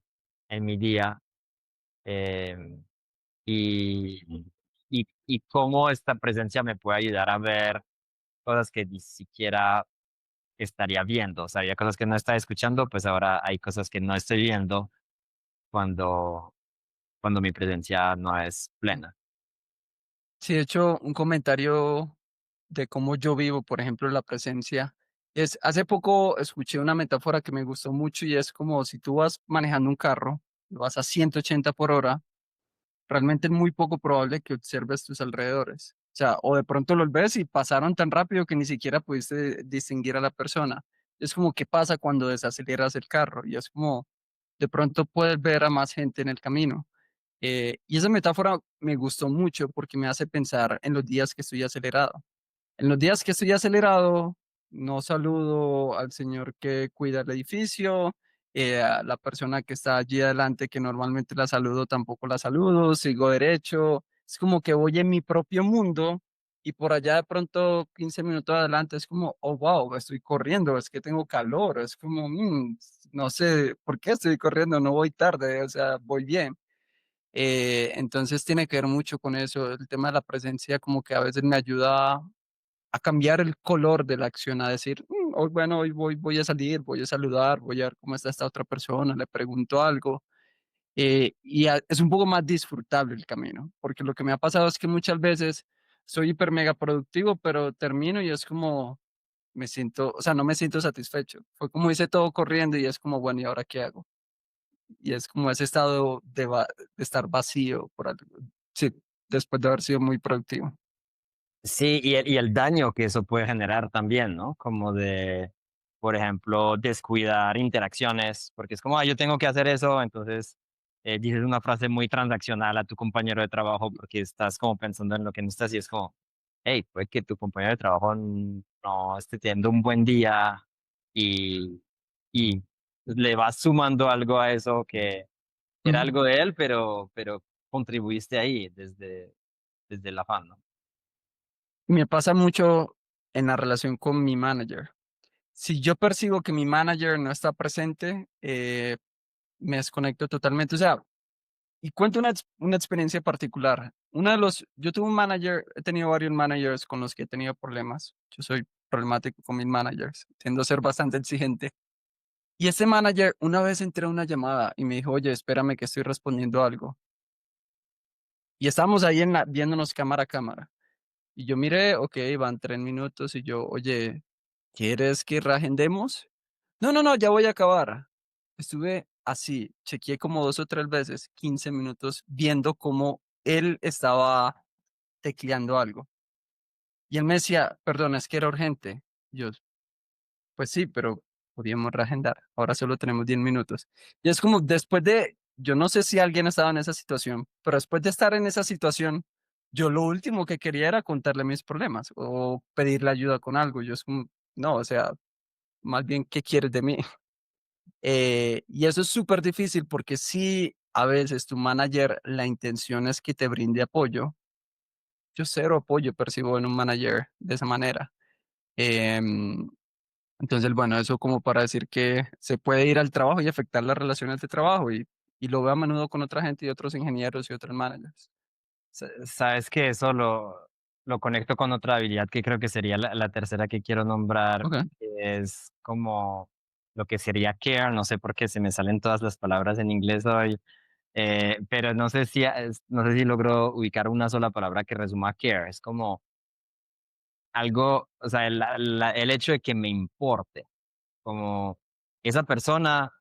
mi día, em, y, y cómo esta presencia me puede ayudar a ver cosas que ni siquiera estaría viendo. O sea, había cosas que no estaba escuchando, pues ahora hay cosas que no estoy viendo cuando, cuando mi presencia no es plena. Sí, de hecho, un comentario de cómo yo vivo, por ejemplo, la presencia, es, hace poco escuché una metáfora que me gustó mucho y es como si tú vas manejando un carro, y vas a 180 por hora, realmente es muy poco probable que observes tus alrededores. O sea, o de pronto los ves y pasaron tan rápido que ni siquiera pudiste distinguir a la persona. Es como qué pasa cuando desaceleras el carro y es como de pronto puedes ver a más gente en el camino. Y esa metáfora me gustó mucho porque me hace pensar en los días que estoy acelerado. En los días que estoy acelerado, no saludo al señor que cuida el edificio, a la persona que está allí adelante que normalmente la saludo, tampoco la saludo, sigo derecho. Es como que voy en mi propio mundo y por allá de pronto 15 minutos adelante es como, oh, wow, estoy corriendo, es que tengo calor, es como, no sé por qué estoy corriendo, no voy tarde, o sea, voy bien. Entonces tiene que ver mucho con eso, el tema de la presencia como que a veces me ayuda a cambiar el color de la acción, a decir, hoy, bueno, hoy voy a salir, voy a saludar, voy a ver cómo está esta otra persona, le pregunto algo, es un poco más disfrutable el camino, porque lo que me ha pasado es que muchas veces soy hiper mega productivo, pero termino y es como, me siento, o sea, no me siento satisfecho. Fue como hice todo corriendo y es como, bueno, ¿y ahora qué hago? Y es como ese estado de estar vacío por algo, sí, después de haber sido muy productivo. Sí, y el daño que eso puede generar también, ¿no? Como de, por ejemplo, descuidar interacciones, porque es como, yo tengo que hacer eso, entonces dices una frase muy transaccional a tu compañero de trabajo porque estás como pensando en lo que no estás y es como, hey, puede que tu compañero de trabajo no esté teniendo un buen día y le vas sumando algo a eso que era Ujú. algo de él, pero contribuiste ahí desde el afán, ¿no? Me pasa mucho en la relación con mi manager. Si yo percibo que mi manager no está presente, me desconecto totalmente. O sea, Y cuento una experiencia particular. Uno de los yo tuve un manager, he tenido varios managers con los que he tenido problemas. Yo soy problemático con mis managers, tiendo a ser bastante exigente. Y ese manager, una vez entré a una llamada y me dijo: "Oye, espérame que estoy respondiendo algo". Y estábamos ahí viéndonos cámara a cámara. Y yo miré, okey, van 3 minutos, y yo: "Oye, ¿quieres que reagendemos?". "No, no, no, ya voy a acabar". Estuve así, chequeé como 2 o 3 veces, 15 minutos viendo cómo él estaba tecleando algo. Y él me decía: "Perdona, es que era urgente". Yo: "Pues sí, pero podíamos reagendar. Ahora solo tenemos 10 minutos". Y es como después de yo no sé si alguien estaba en esa situación, pero después de estar en esa situación, yo lo último que quería era contarle mis problemas o pedirle ayuda con algo. Yo es como, no, o sea, más bien, ¿qué quieres de mí? Y eso es súper difícil porque si a veces tu manager, la intención es que te brinde apoyo. Yo cero apoyo percibo en un manager de esa manera. Em, entonces, bueno, eso como para decir que se puede ir al trabajo y afectar las relaciones de trabajo, y lo veo a menudo con otra gente y otros ingenieros y otros managers. Sabes que eso lo conecto con otra habilidad que creo que sería la tercera que quiero nombrar, Okey. que es como lo que sería care, no sé por qué se me salen todas las palabras en inglés hoy, pero no sé si logro ubicar una sola palabra que resuma care. Es como algo, o sea, el hecho de que me importe, como esa persona,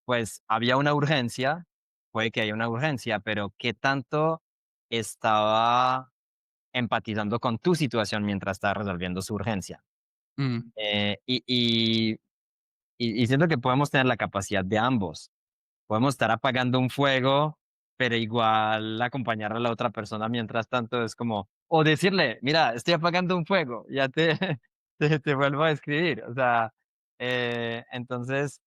pues había una urgencia, puede que haya una urgencia, pero ¿qué tanto estaba empatizando con tu situación mientras estaba resolviendo su urgencia? Mm, Y siento que podemos tener la capacidad de ambos. Podemos estar apagando un fuego, pero igual acompañar a la otra persona mientras tanto es como, o decirle, mira, estoy apagando un fuego, ya te, te vuelvo a escribir. O sea, entonces,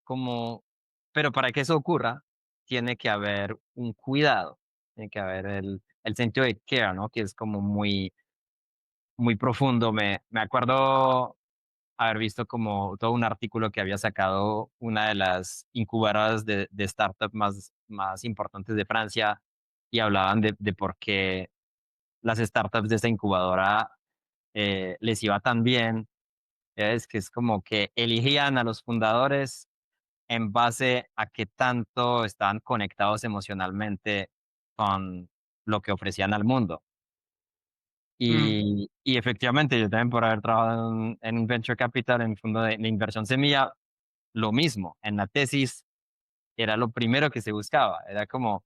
como, pero para que eso ocurra, tiene que haber un cuidado, tiene que haber el sentido de care, ¿no? Que es como muy, muy profundo. Me acuerdo haber visto como todo un artículo que había sacado una de las incubadoras de startup más importantes de Francia, y hablaban de por qué las startups de esta incubadora les iba tan bien. Es que es como que elegían a los fundadores en base a qué tanto estaban conectados emocionalmente con lo que ofrecían al mundo. mm, Y efectivamente, yo también por haber trabajado en Venture Capital, en fondo de inversión semilla, lo mismo. En la tesis era lo primero que se buscaba. Era como,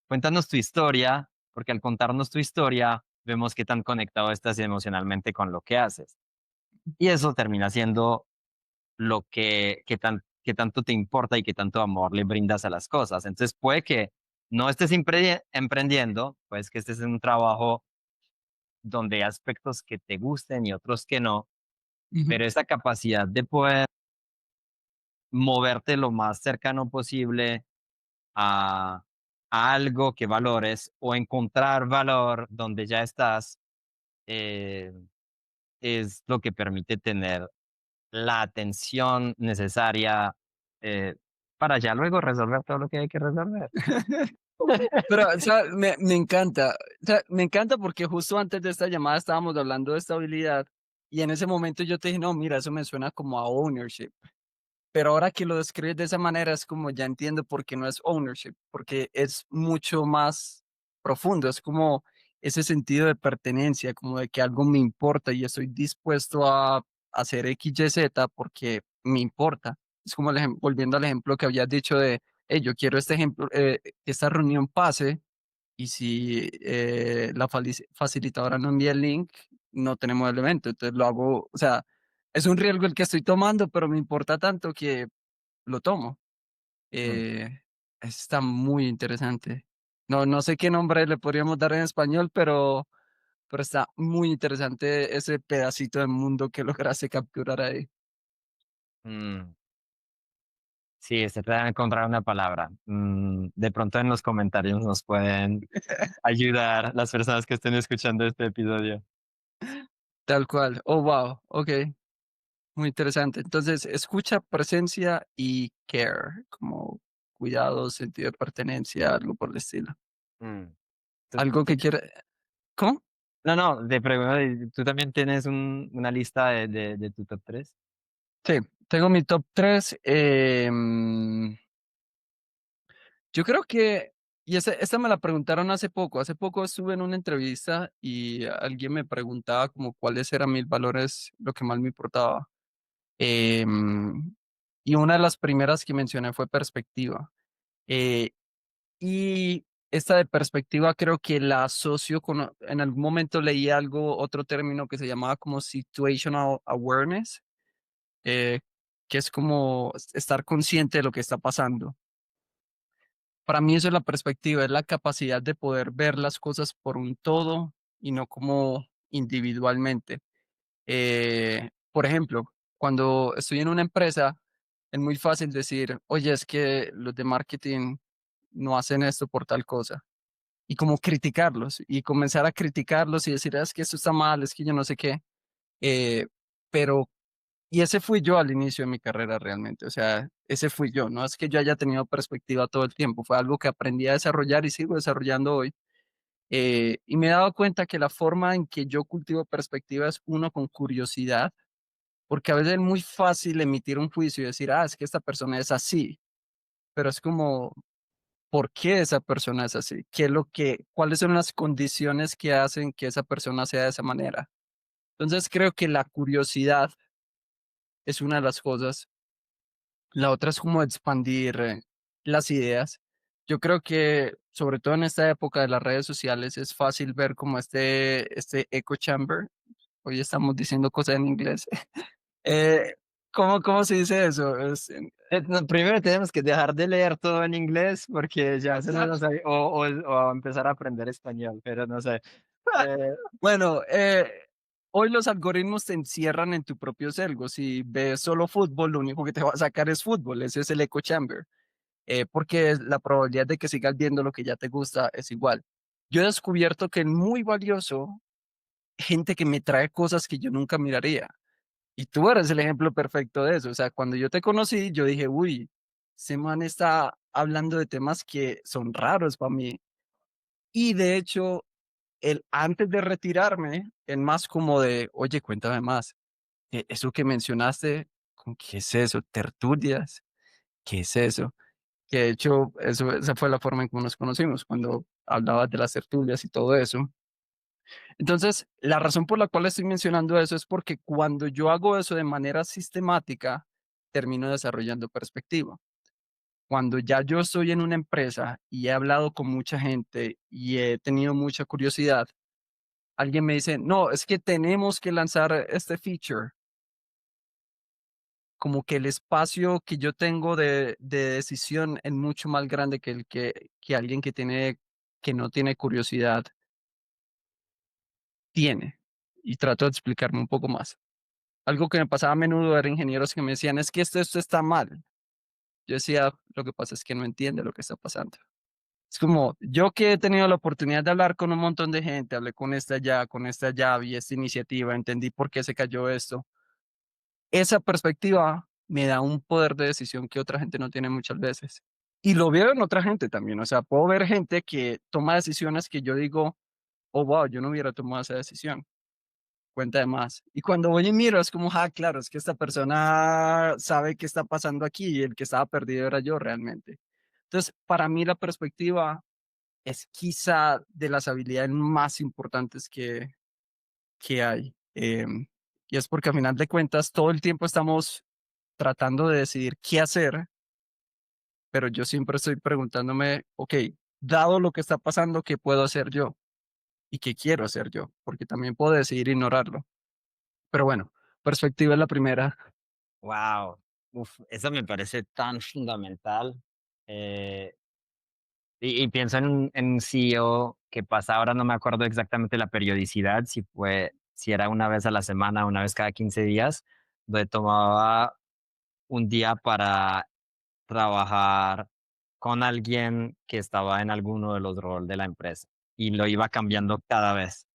cuéntanos tu historia, porque al contarnos tu historia, vemos qué tan conectado estás emocionalmente con lo que haces. Y eso termina siendo lo que tanto te importa y qué tanto amor le brindas a las cosas. Entonces puede que no estés emprendiendo, pues que estés en un trabajo donde hay aspectos que te gusten y otros que no, ujú, pero esa capacidad de poder moverte lo más cercano posible a, a algo que valores o encontrar valor donde ya estás, eh, es lo que permite tener la atención necesaria eh, para ya luego resolver todo lo que hay que resolver. Pero, o sea, me encanta. O sea, me encanta porque justo antes de esta llamada estábamos hablando de estabilidad, y en ese momento yo te dije: "No, mira, eso me suena como a ownership". Pero ahora que lo describes de esa manera, es como ya entiendo por qué no es ownership, porque es mucho más profundo, es como ese sentido de pertenencia, como de que algo me importa y estoy dispuesto a hacer X, Y, Z porque me importa. Es como volviendo al ejemplo que habías dicho de, hey, yo quiero este ejemplo, que esta reunión pase, y si la facilitadora no envía el link, no tenemos el evento. Entonces lo hago, o sea, es un riesgo el que estoy tomando, pero me importa tanto que lo tomo. Mm, Eh, Está muy interesante. No sé qué nombre le podríamos dar en español, pero está muy interesante ese pedacito de mundo que lograste capturar ahí. mm. Sí, se puede encontrar una palabra. De pronto en los comentarios nos pueden ayudar las personas que estén escuchando este episodio. Tal cual. Oh, wow. Okey, muy interesante. Entonces, escucha, presencia y care, como autocuidado, sentido de pertenencia, algo por el estilo. Mm. ¿Algo que quiera? ¿Cómo? No, no, te pregunto, ¿tú también tienes una lista de tu top 3? Sí, tengo mi top 3. Yo creo que, y esta me la preguntaron hace poco. Hace poco estuve en una entrevista y alguien me preguntaba como cuáles eran mis valores, lo que más me importaba. Em, y una de las primeras que mencioné fue perspectiva. Eh, y esta de perspectiva creo que la asocio con, en algún momento leí algo, otro término que se llamaba como situational awareness, eh, que es como estar consciente de lo que está pasando. Para mí eso es la perspectiva, es la capacidad de poder ver las cosas por un todo y no como individualmente. Por ejemplo, cuando estoy en una empresa, es muy fácil decir, oye, es que los de marketing no hacen esto por tal cosa. Y como criticarlos y comenzar a criticarlos y decir, "Ah, es que esto está mal, es que yo no sé qué". Eh, pero y ese fui yo al inicio de mi carrera realmente, o sea, ese fui yo, no es que yo haya tenido perspectiva todo el tiempo, fue algo que aprendí a desarrollar y sigo desarrollando hoy. Y me he dado cuenta que la forma en que yo cultivo perspectiva es uno con curiosidad, porque a veces es muy fácil emitir un juicio y decir, ah, es que esta persona es así, pero es como, ¿por qué esa persona es así? ¿Qué es lo que, cuáles son las condiciones que hacen que esa persona sea de esa manera? Entonces creo que la curiosidad es una de las cosas. La otra es como expandir las ideas. Yo creo que, sobre todo en esta época de las redes sociales, es fácil ver como este echo chamber. Hoy estamos diciendo cosas en inglés. Eh, ¿cómo se dice eso? No, primero tenemos que dejar de leer todo en inglés porque ya se nos ha o empezar a aprender español, pero no sé. Eh, Bueno, hoy los algoritmos te encierran en tu propio celgo. Si ves solo fútbol, lo único que te va a sacar es fútbol. Ese es el echo chamber. Porque la probabilidad de que sigas viendo lo que ya te gusta es igual. Yo he descubierto que es muy valioso gente que me trae cosas que yo nunca miraría. Y tú eres el ejemplo perfecto de eso. O sea, cuando yo te conocí, yo dije, uy, ese man está hablando de temas que son raros para mí. Y de hecho, él antes de retirarme, es más como de, oye, cuéntame más. Eso que mencionaste, ¿qué es eso? ¿Tertulias? ¿Qué es eso? Que de hecho, esa fue la forma en cómo nos conocimos, cuando hablabas de las tertulias y todo eso. Entonces, la razón por la cual estoy mencionando eso es porque cuando yo hago eso de manera sistemática, termino desarrollando perspectiva. Cuando ya yo estoy en una empresa y he hablado con mucha gente y he tenido mucha curiosidad, alguien me dice, no, es que tenemos que lanzar este feature. Como que el espacio que yo tengo de decisión es mucho más grande que el que alguien que no tiene curiosidad tiene. Y trato de explicarme un poco más. Algo que me pasaba a menudo era ingenieros que me decían: "Es que esto está mal". Yo decía: "Lo que pasa es que no entiende lo que está pasando". Es como, yo que he tenido la oportunidad de hablar con un montón de gente, hablé con esta allá, vi esta iniciativa, entendí por qué se cayó esto. Esa perspectiva me da un poder de decisión que otra gente no tiene muchas veces. Y lo veo en otra gente también, o sea, puedo ver gente que toma decisiones que yo digo: "Oh, wow, yo no hubiera tomado esa decisión". Cuenta de más. Y cuando voy y miro, es como, ah, claro, es que esta persona sabe qué está pasando aquí y el que estaba perdido era yo realmente. Entonces, para mí la perspectiva es quizá de las habilidades más importantes que hay. Y es porque a final de cuentas todo el tiempo estamos tratando de decidir qué hacer, pero yo siempre estoy preguntándome, ok, dado lo que está pasando, ¿qué puedo hacer yo? ¿Y qué quiero hacer yo? Porque también puedo decidir ignorarlo. Pero bueno, perspectiva es la primera. Wow, eso me parece tan fundamental. Eh, y pienso en un CEO que pasa, ahora no me acuerdo exactamente la periodicidad, si era una vez a la semana, una vez cada 15 días, donde tomaba un día para trabajar con alguien que estaba en alguno de los roles de la empresa y lo iba cambiando cada vez.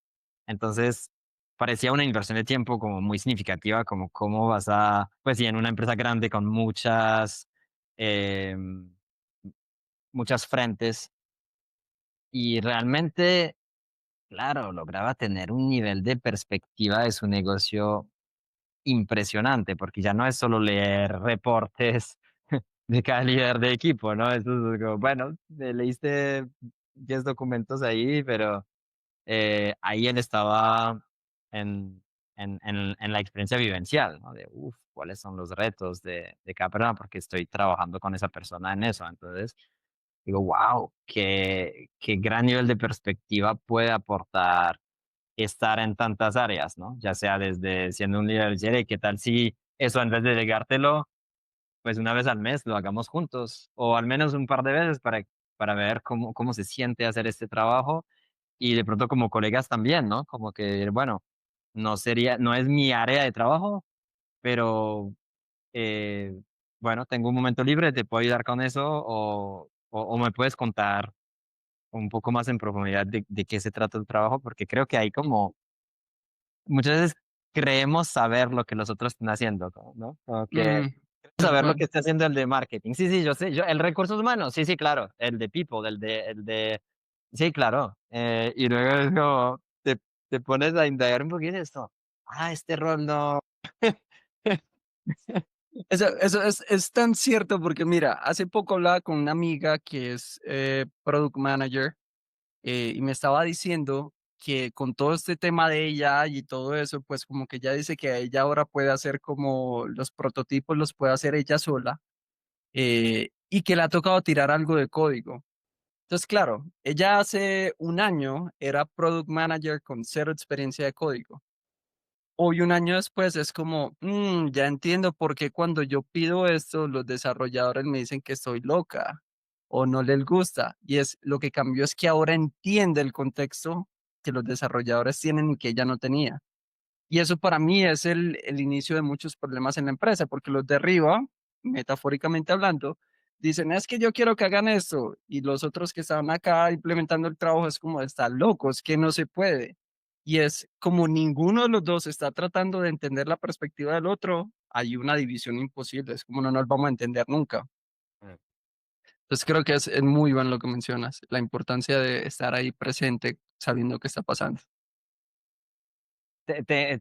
Entonces, parecía una inversión de tiempo como muy significativa, como cómo vas a, pues sí, en una empresa grande con muchas, em, muchas frentes y realmente, claro, lograba tener un nivel de perspectiva de su negocio impresionante, porque ya no es solo leer reportes de cada líder de equipo, ¿no? Eso es como, bueno, leíste 10 documentos ahí, pero ahí él estaba en, en la experiencia vivencial, ¿no? De, cuáles son los retos de cada persona, porque estoy trabajando con esa persona en eso. Entonces, digo, wow, qué gran nivel de perspectiva puede aportar estar en tantas áreas, ¿no? Ya sea desde siendo un líder, y qué tal si eso en vez de legártelo, pues una vez al mes lo hagamos juntos, o al menos un par de veces para ver cómo se siente hacer este trabajo y de pronto como colegas también, ¿no? Como que, bueno, no es mi área de trabajo, pero eh, bueno, tengo un momento libre, te puedo ayudar con eso o me puedes contar un poco más en profundidad de qué se trata el trabajo, porque creo que hay como muchas veces creemos saber lo que los otros están haciendo, ¿no? Como que Mm, tal saber lo cual. que está haciendo el de marketing. Sí, sí, yo sé, el recursos humanos, sí, sí, claro, el de people, sí, claro. Y luego es como, te pones a indagar un poquito de esto. Este rol no. Eso es tan cierto porque mira, hace poco hablaba con una amiga que es product manager y me estaba diciendo que con todo este tema de ella y todo eso, pues como que ella dice que ella ahora puede hacer como los prototipos, los puede hacer ella sola y que le ha tocado tirar algo de código. Entonces, claro, ella hace un año era product manager con cero experiencia de código. Hoy, un año después, es como, ya entiendo por qué cuando yo pido esto, los desarrolladores me dicen que estoy loca o no les gusta. Y es lo que cambió es que ahora entiende el contexto que los desarrolladores tienen y que ella no tenía. Y eso para mí es el inicio de muchos problemas en la empresa, porque los de arriba, metafóricamente hablando, dicen, es que yo quiero que hagan esto, y los otros que estaban acá implementando el trabajo es como, están locos, que no se puede. Y es como ninguno de los dos está tratando de entender la perspectiva del otro, hay una división imposible, es como no nos vamos a entender nunca. Entonces creo que es muy bueno lo que mencionas, la importancia de estar ahí presente sabiendo qué está pasando.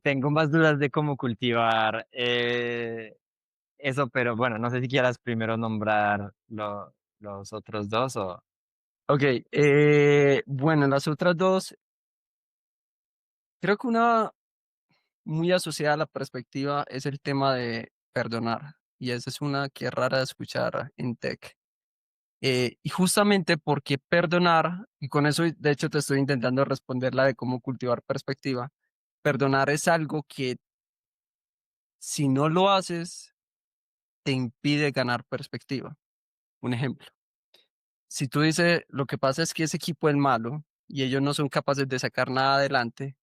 Tengo más dudas de cómo cultivar eso, pero bueno, no sé si quieras primero nombrar los otros dos o... Ok, bueno, las otras dos, creo que una muy asociada a la perspectiva es el tema de perdonar. Y esa es una que es rara de escuchar en tech. Y justamente porque perdonar, y con eso de hecho te estoy intentando responder la de cómo cultivar perspectiva, perdonar es algo que si no lo haces, te impide ganar perspectiva. Un ejemplo, si tú dices, lo que pasa es que ese equipo es malo y ellos no son capaces de sacar nada adelante,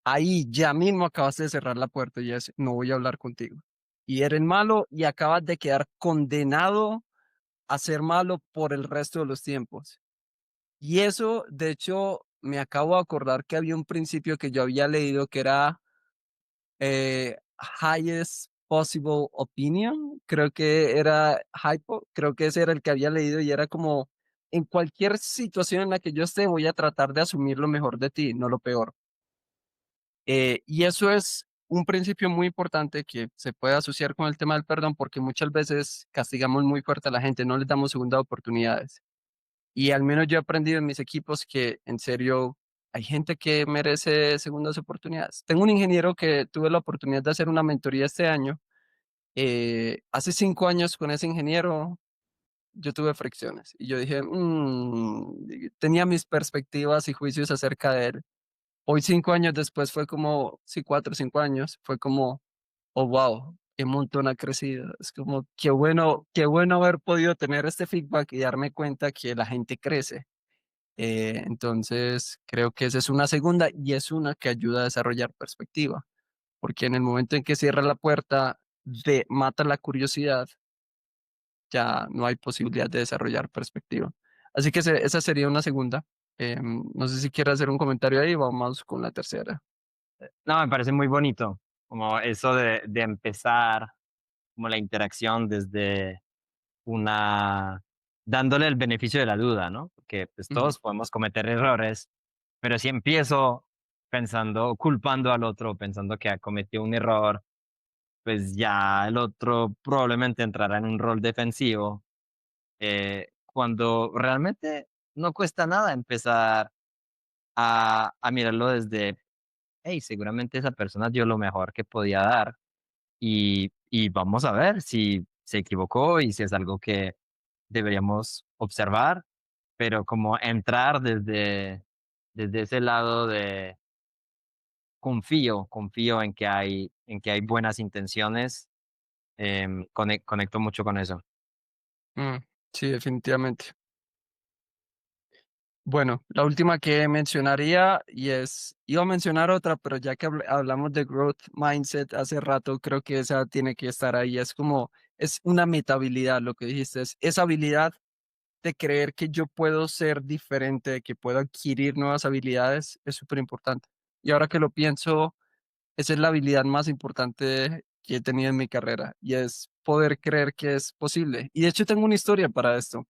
ahí ya mismo acabas de cerrar la puerta y es, no voy a hablar contigo. Y eres malo y acabas de quedar condenado a ser malo por el resto de los tiempos. Y eso, de hecho, me acabo de acordar que había un principio que yo había leído que era highest possible opinion, creo que era hypo, creo que ese era el que había leído y era como, en cualquier situación en la que yo esté, voy a tratar de asumir lo mejor de ti, no lo peor. Y eso es un principio muy importante que se puede asociar con el tema del perdón porque muchas veces castigamos muy fuerte a la gente, no les damos segundas oportunidades. Y al menos yo he aprendido en mis equipos que en serio hay gente que merece segundas oportunidades. Tengo un ingeniero que tuve la oportunidad de hacer una mentoría este año. Hace 5 años con ese ingeniero yo tuve fricciones y yo dije, tenía mis perspectivas y juicios acerca de él. Hoy 5 años después fue como, sí, 4 o 5 años, fue como, oh, wow, qué montón ha crecido. Es como, qué bueno haber podido tener este feedback y darme cuenta que la gente crece. Entonces, creo que esa es una segunda y es una que ayuda a desarrollar perspectiva, porque en el momento en que cierra la puerta, mata la curiosidad, ya no hay posibilidad de desarrollar perspectiva. Así que esa sería una segunda. No sé si quieres hacer un comentario ahí, vamos con la tercera. No, me parece muy bonito, como eso de empezar como la interacción desde una dándole el beneficio de la duda, ¿no? Porque pues Ujú, todos podemos cometer errores, pero si empiezo pensando, culpando al otro, pensando que ha cometido un error, pues ya el otro probablemente entrará en un rol defensivo, cuando realmente no cuesta nada empezar a mirarlo desde, hey, seguramente esa persona dio lo mejor que podía dar y vamos a ver si se equivocó y si es algo que deberíamos observar, pero como entrar desde ese lado de confío en que hay buenas intenciones, conecto mucho con eso. mm, sí, definitivamente. Bueno, la última que mencionaría y iba a mencionar otra, pero ya que hablamos de growth mindset hace rato, creo que esa tiene que estar ahí. Es como, es una metahabilidad lo que dijiste, es esa habilidad de creer que yo puedo ser diferente, de que puedo adquirir nuevas habilidades, es súper importante. Y ahora que lo pienso, esa es la habilidad más importante que he tenido en mi carrera y es poder creer que es posible. Y de hecho tengo una historia para esto.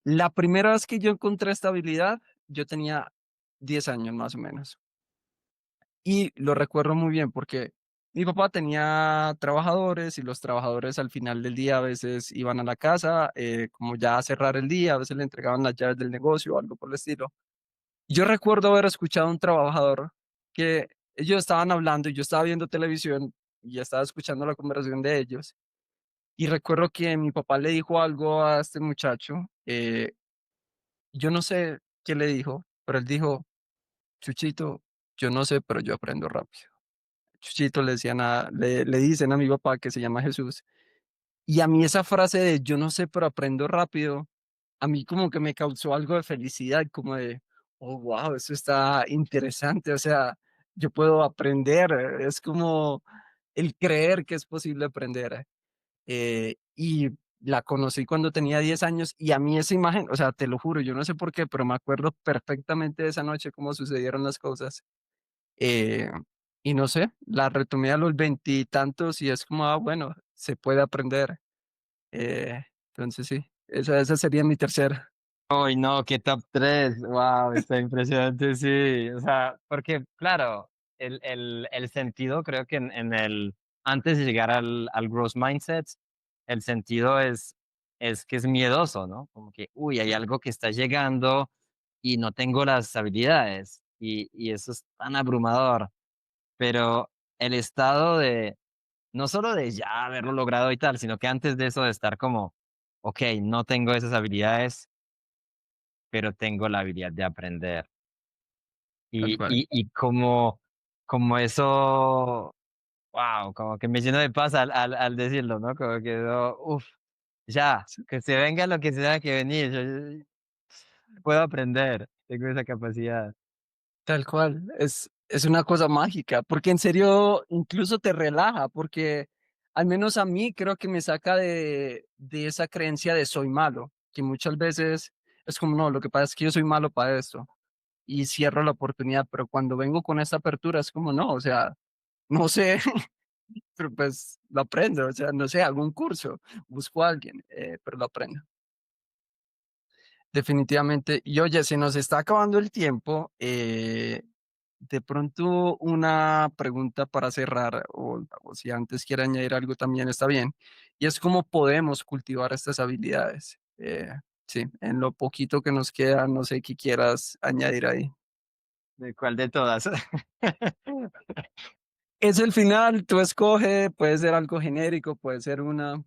La primera vez que yo encontré esta habilidad, yo tenía 10 años más o menos. Y lo recuerdo muy bien porque mi papá tenía trabajadores y los trabajadores al final del día a veces iban a la casa, como ya a cerrar el día, a veces le entregaban las llaves del negocio o algo por el estilo. Yo recuerdo haber escuchado a un trabajador que ellos estaban hablando y yo estaba viendo televisión y estaba escuchando la conversación de ellos. Y recuerdo que mi papá le dijo algo a este muchacho. Yo no sé qué le dijo, pero él dijo: "Chuchito, yo no sé, pero yo aprendo rápido". Chuchito le dicen a mi papá que se llama Jesús. Y a mí esa frase de yo no sé, pero aprendo rápido, a mí como que me causó algo de felicidad, como de, oh, wow, eso está interesante. O sea, yo puedo aprender. Es como el creer que es posible aprender. Y la conocí cuando tenía 10 años y a mí esa imagen, o sea, te lo juro, yo no sé por qué, pero me acuerdo perfectamente de esa noche, cómo sucedieron las cosas. Eh, y no sé, la retomé a los veintitantos y es como, bueno, se puede aprender. Entonces sí, esa sería mi tercera. Uy, no, qué top 3, wow, está impresionante, sí, o sea, porque claro, el sentido creo que antes de llegar al growth mindset, el sentido es que es miedoso, ¿no? Como que, uy, hay algo que está llegando y no tengo las habilidades y eso es tan abrumador, pero el estado de, no solo de ya haberlo logrado y tal, sino que antes de eso de estar como, okey, no tengo esas habilidades, pero tengo la habilidad de aprender. Tal Y cual. y y como eso, wow, como que me lleno de paz al decirlo, ¿no? Como que no, uf, ya, Sí, que se venga lo que se tenga que venir, yo puedo aprender, tengo esa capacidad. tal cual, es una cosa mágica, porque en serio incluso te relaja, porque al menos a mí creo que me saca de esa creencia de soy malo, que muchas veces es como, no, lo que pasa es que yo soy malo para esto y cierro la oportunidad, pero cuando vengo con esta apertura es como, no, o sea, no sé, pero pues lo aprendo, o sea, no sé, hago un curso, busco a alguien, pero lo aprendo. Definitivamente. Y oye, se nos está acabando el tiempo. De pronto una pregunta para cerrar, o si antes quiere añadir algo también está bien. Y es cómo podemos cultivar estas habilidades. Sí, en lo poquito que nos queda, no sé qué quieras añadir ahí. ¿De cuál de todas? Es el final, tú escoge, puede ser algo genérico, puede ser una.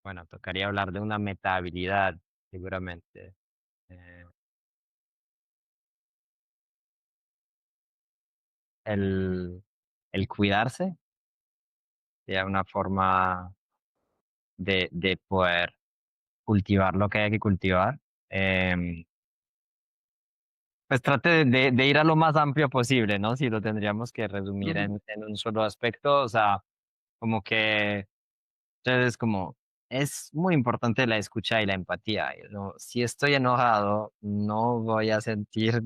Bueno, tocaría hablar de una metahabilidad, seguramente. Eh, el el cuidarse, sería una forma de poder cultivar lo que hay que cultivar. Pues trate de ir a lo más amplio posible, ¿no? Si lo tendríamos que resumir Ujú, en un solo aspecto, o sea, como que entonces como es muy importante la escucha y la empatía. ¿No? Si estoy enojado, no voy a sentir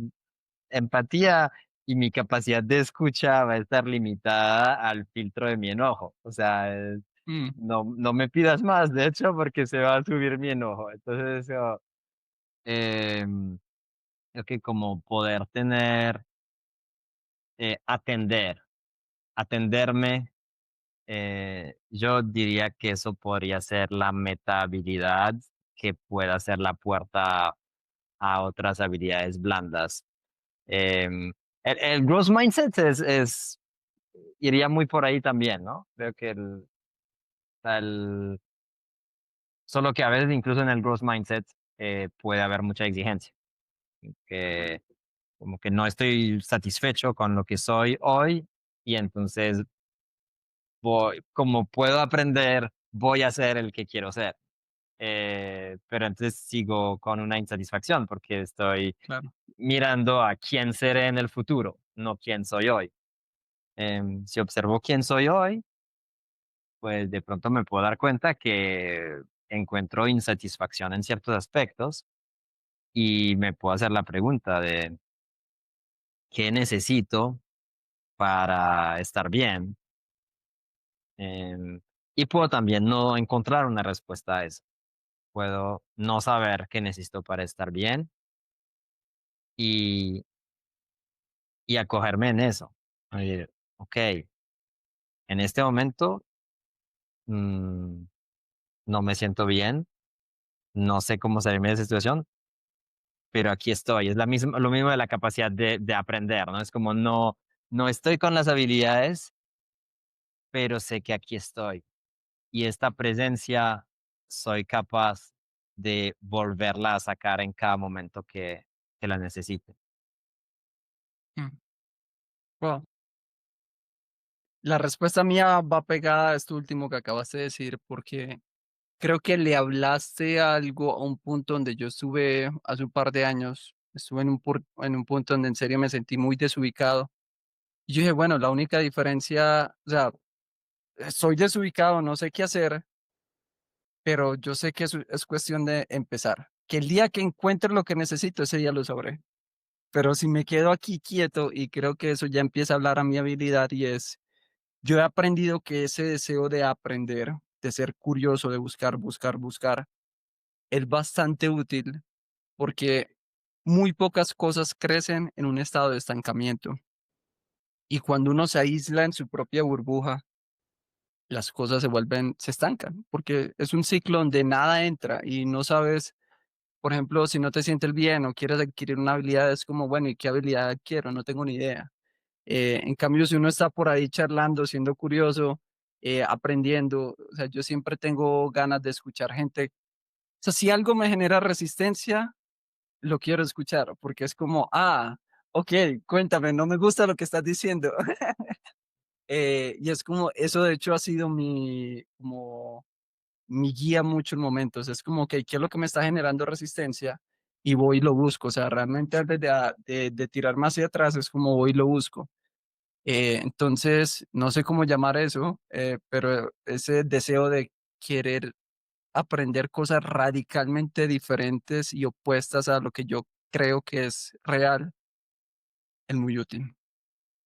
empatía y mi capacidad de escucha va a estar limitada al filtro de mi enojo. O sea, Mm, no me pidas más, de hecho, porque se va a subir mi enojo. Entonces, em, creo que como poder tener, atenderme, yo diría que eso podría ser la meta habilidad que pueda ser la puerta a otras habilidades blandas. Em, el growth mindset iría muy por ahí también, ¿no? Creo que el solo que a veces incluso en el growth mindset, puede haber mucha exigencia, que como que no estoy satisfecho con lo que soy hoy y entonces como puedo aprender, voy a ser el que quiero ser. Pero entonces sigo con una insatisfacción porque estoy claro. mirando a quién seré en el futuro, no quién soy hoy. Si observo quién soy hoy, pues de pronto me puedo dar cuenta que encuentro insatisfacción en ciertos aspectos y me puedo hacer la pregunta de qué necesito para estar bien. Em, y puedo también no encontrar una respuesta a eso. Puedo no saber qué necesito para estar bien y, y acogerme en eso. Oye, ok, en este momento mm, no me siento bien, no sé cómo salirme de esa situación, pero aquí estoy. Es lo mismo de la capacidad de aprender, ¿no? Es como no estoy con las habilidades, pero sé que aquí estoy. Y esta presencia soy capaz de volverla a sacar en cada momento que la necesite. Mm. Wow. La respuesta mía va pegada a esto último que acabaste de decir, porque creo que le hablaste algo a un punto donde yo estuve hace un par de años. Estuve en un punto donde en serio me sentí muy desubicado. Y yo dije, bueno, la única diferencia, o sea, soy desubicado, no sé qué hacer, pero yo sé que es cuestión de empezar. Que el día que encuentre lo que necesito, ese día lo sabré. Pero si me quedo aquí quieto, y creo que eso ya empieza a hablar a mi habilidad, y es, yo he aprendido que ese deseo de aprender, de ser curioso, de buscar, buscar, buscar, es bastante útil porque muy pocas cosas crecen en un estado de estancamiento. Y cuando uno se aísla en su propia burbuja, las cosas se estancan, porque es un ciclo donde nada entra y no sabes, por ejemplo, si no te sientes bien o quieres adquirir una habilidad, es como, bueno, ¿y qué habilidad quiero? No tengo ni idea. En cambio, si uno está por ahí charlando, siendo curioso, aprendiendo, o sea, yo siempre tengo ganas de escuchar gente. O sea, si algo me genera resistencia, lo quiero escuchar, porque es como, ok, cuéntame, no me gusta lo que estás diciendo. Y es como, eso de hecho ha sido como mi guía mucho en momentos. Es como, ok, ¿qué es lo que me está generando resistencia? Y voy y lo busco. O sea, realmente antes de tirar más hacia atrás, es como voy y lo busco. Entonces, no sé cómo llamar eso, pero ese deseo de querer aprender cosas radicalmente diferentes y opuestas a lo que yo creo que es real, es muy útil.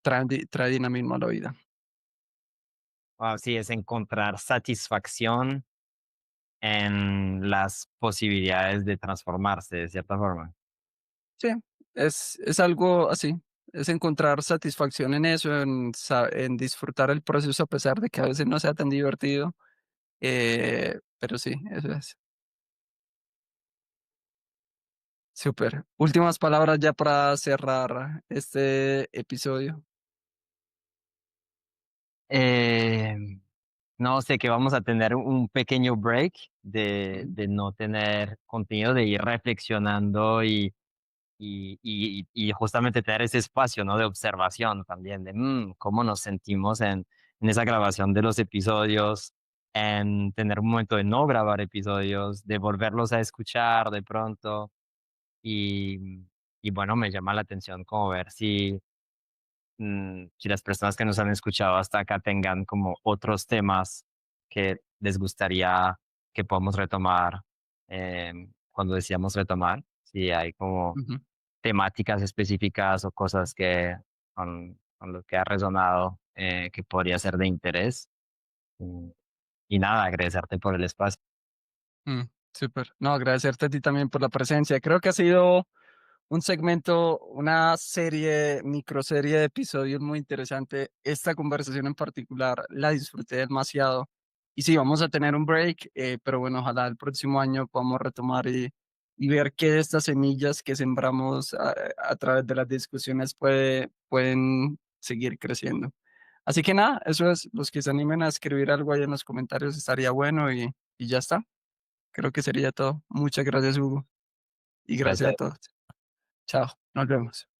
Trae dinamismo a la vida. Wow, sí, es encontrar satisfacción en las posibilidades de transformarse de cierta forma. Sí, es algo así. Es encontrar satisfacción en eso, en disfrutar el proceso a pesar de que a veces no sea tan divertido. Pero sí, eso es. Súper. Últimas palabras ya para cerrar este episodio. Eh, no sé, que vamos a tener un pequeño break Ujú, de no tener contenido, de ir reflexionando y justamente tener ese espacio, ¿no? De observación también, de cómo nos sentimos en esa grabación de los episodios, en tener un momento de no grabar episodios, de volverlos a escuchar de pronto. Y, y bueno, me llama la atención como ver si las personas que nos han escuchado hasta acá tengan como otros temas que les gustaría que podamos retomar cuando decíamos retomar, si hay como ujú. temáticas específicas o cosas que con lo que ha resonado que podría ser de interés. Mm, y nada, agradecerte por el espacio. Mm, súper. No, agradecerte a ti también por la presencia. Creo que ha sido un segmento, una serie, microserie de episodios muy interesante. Esta conversación en particular la disfruté demasiado. Y sí, vamos a tener un break, pero bueno, ojalá el próximo año podamos retomar y ver qué de estas semillas que sembramos a través de las discusiones pueden seguir creciendo. Así que nada, eso es, los que se animen a escribir algo ahí en los comentarios estaría bueno y ya está. Creo que sería todo. Muchas gracias, Hugo, y gracias a Gracias. todos. Chao, nos vemos.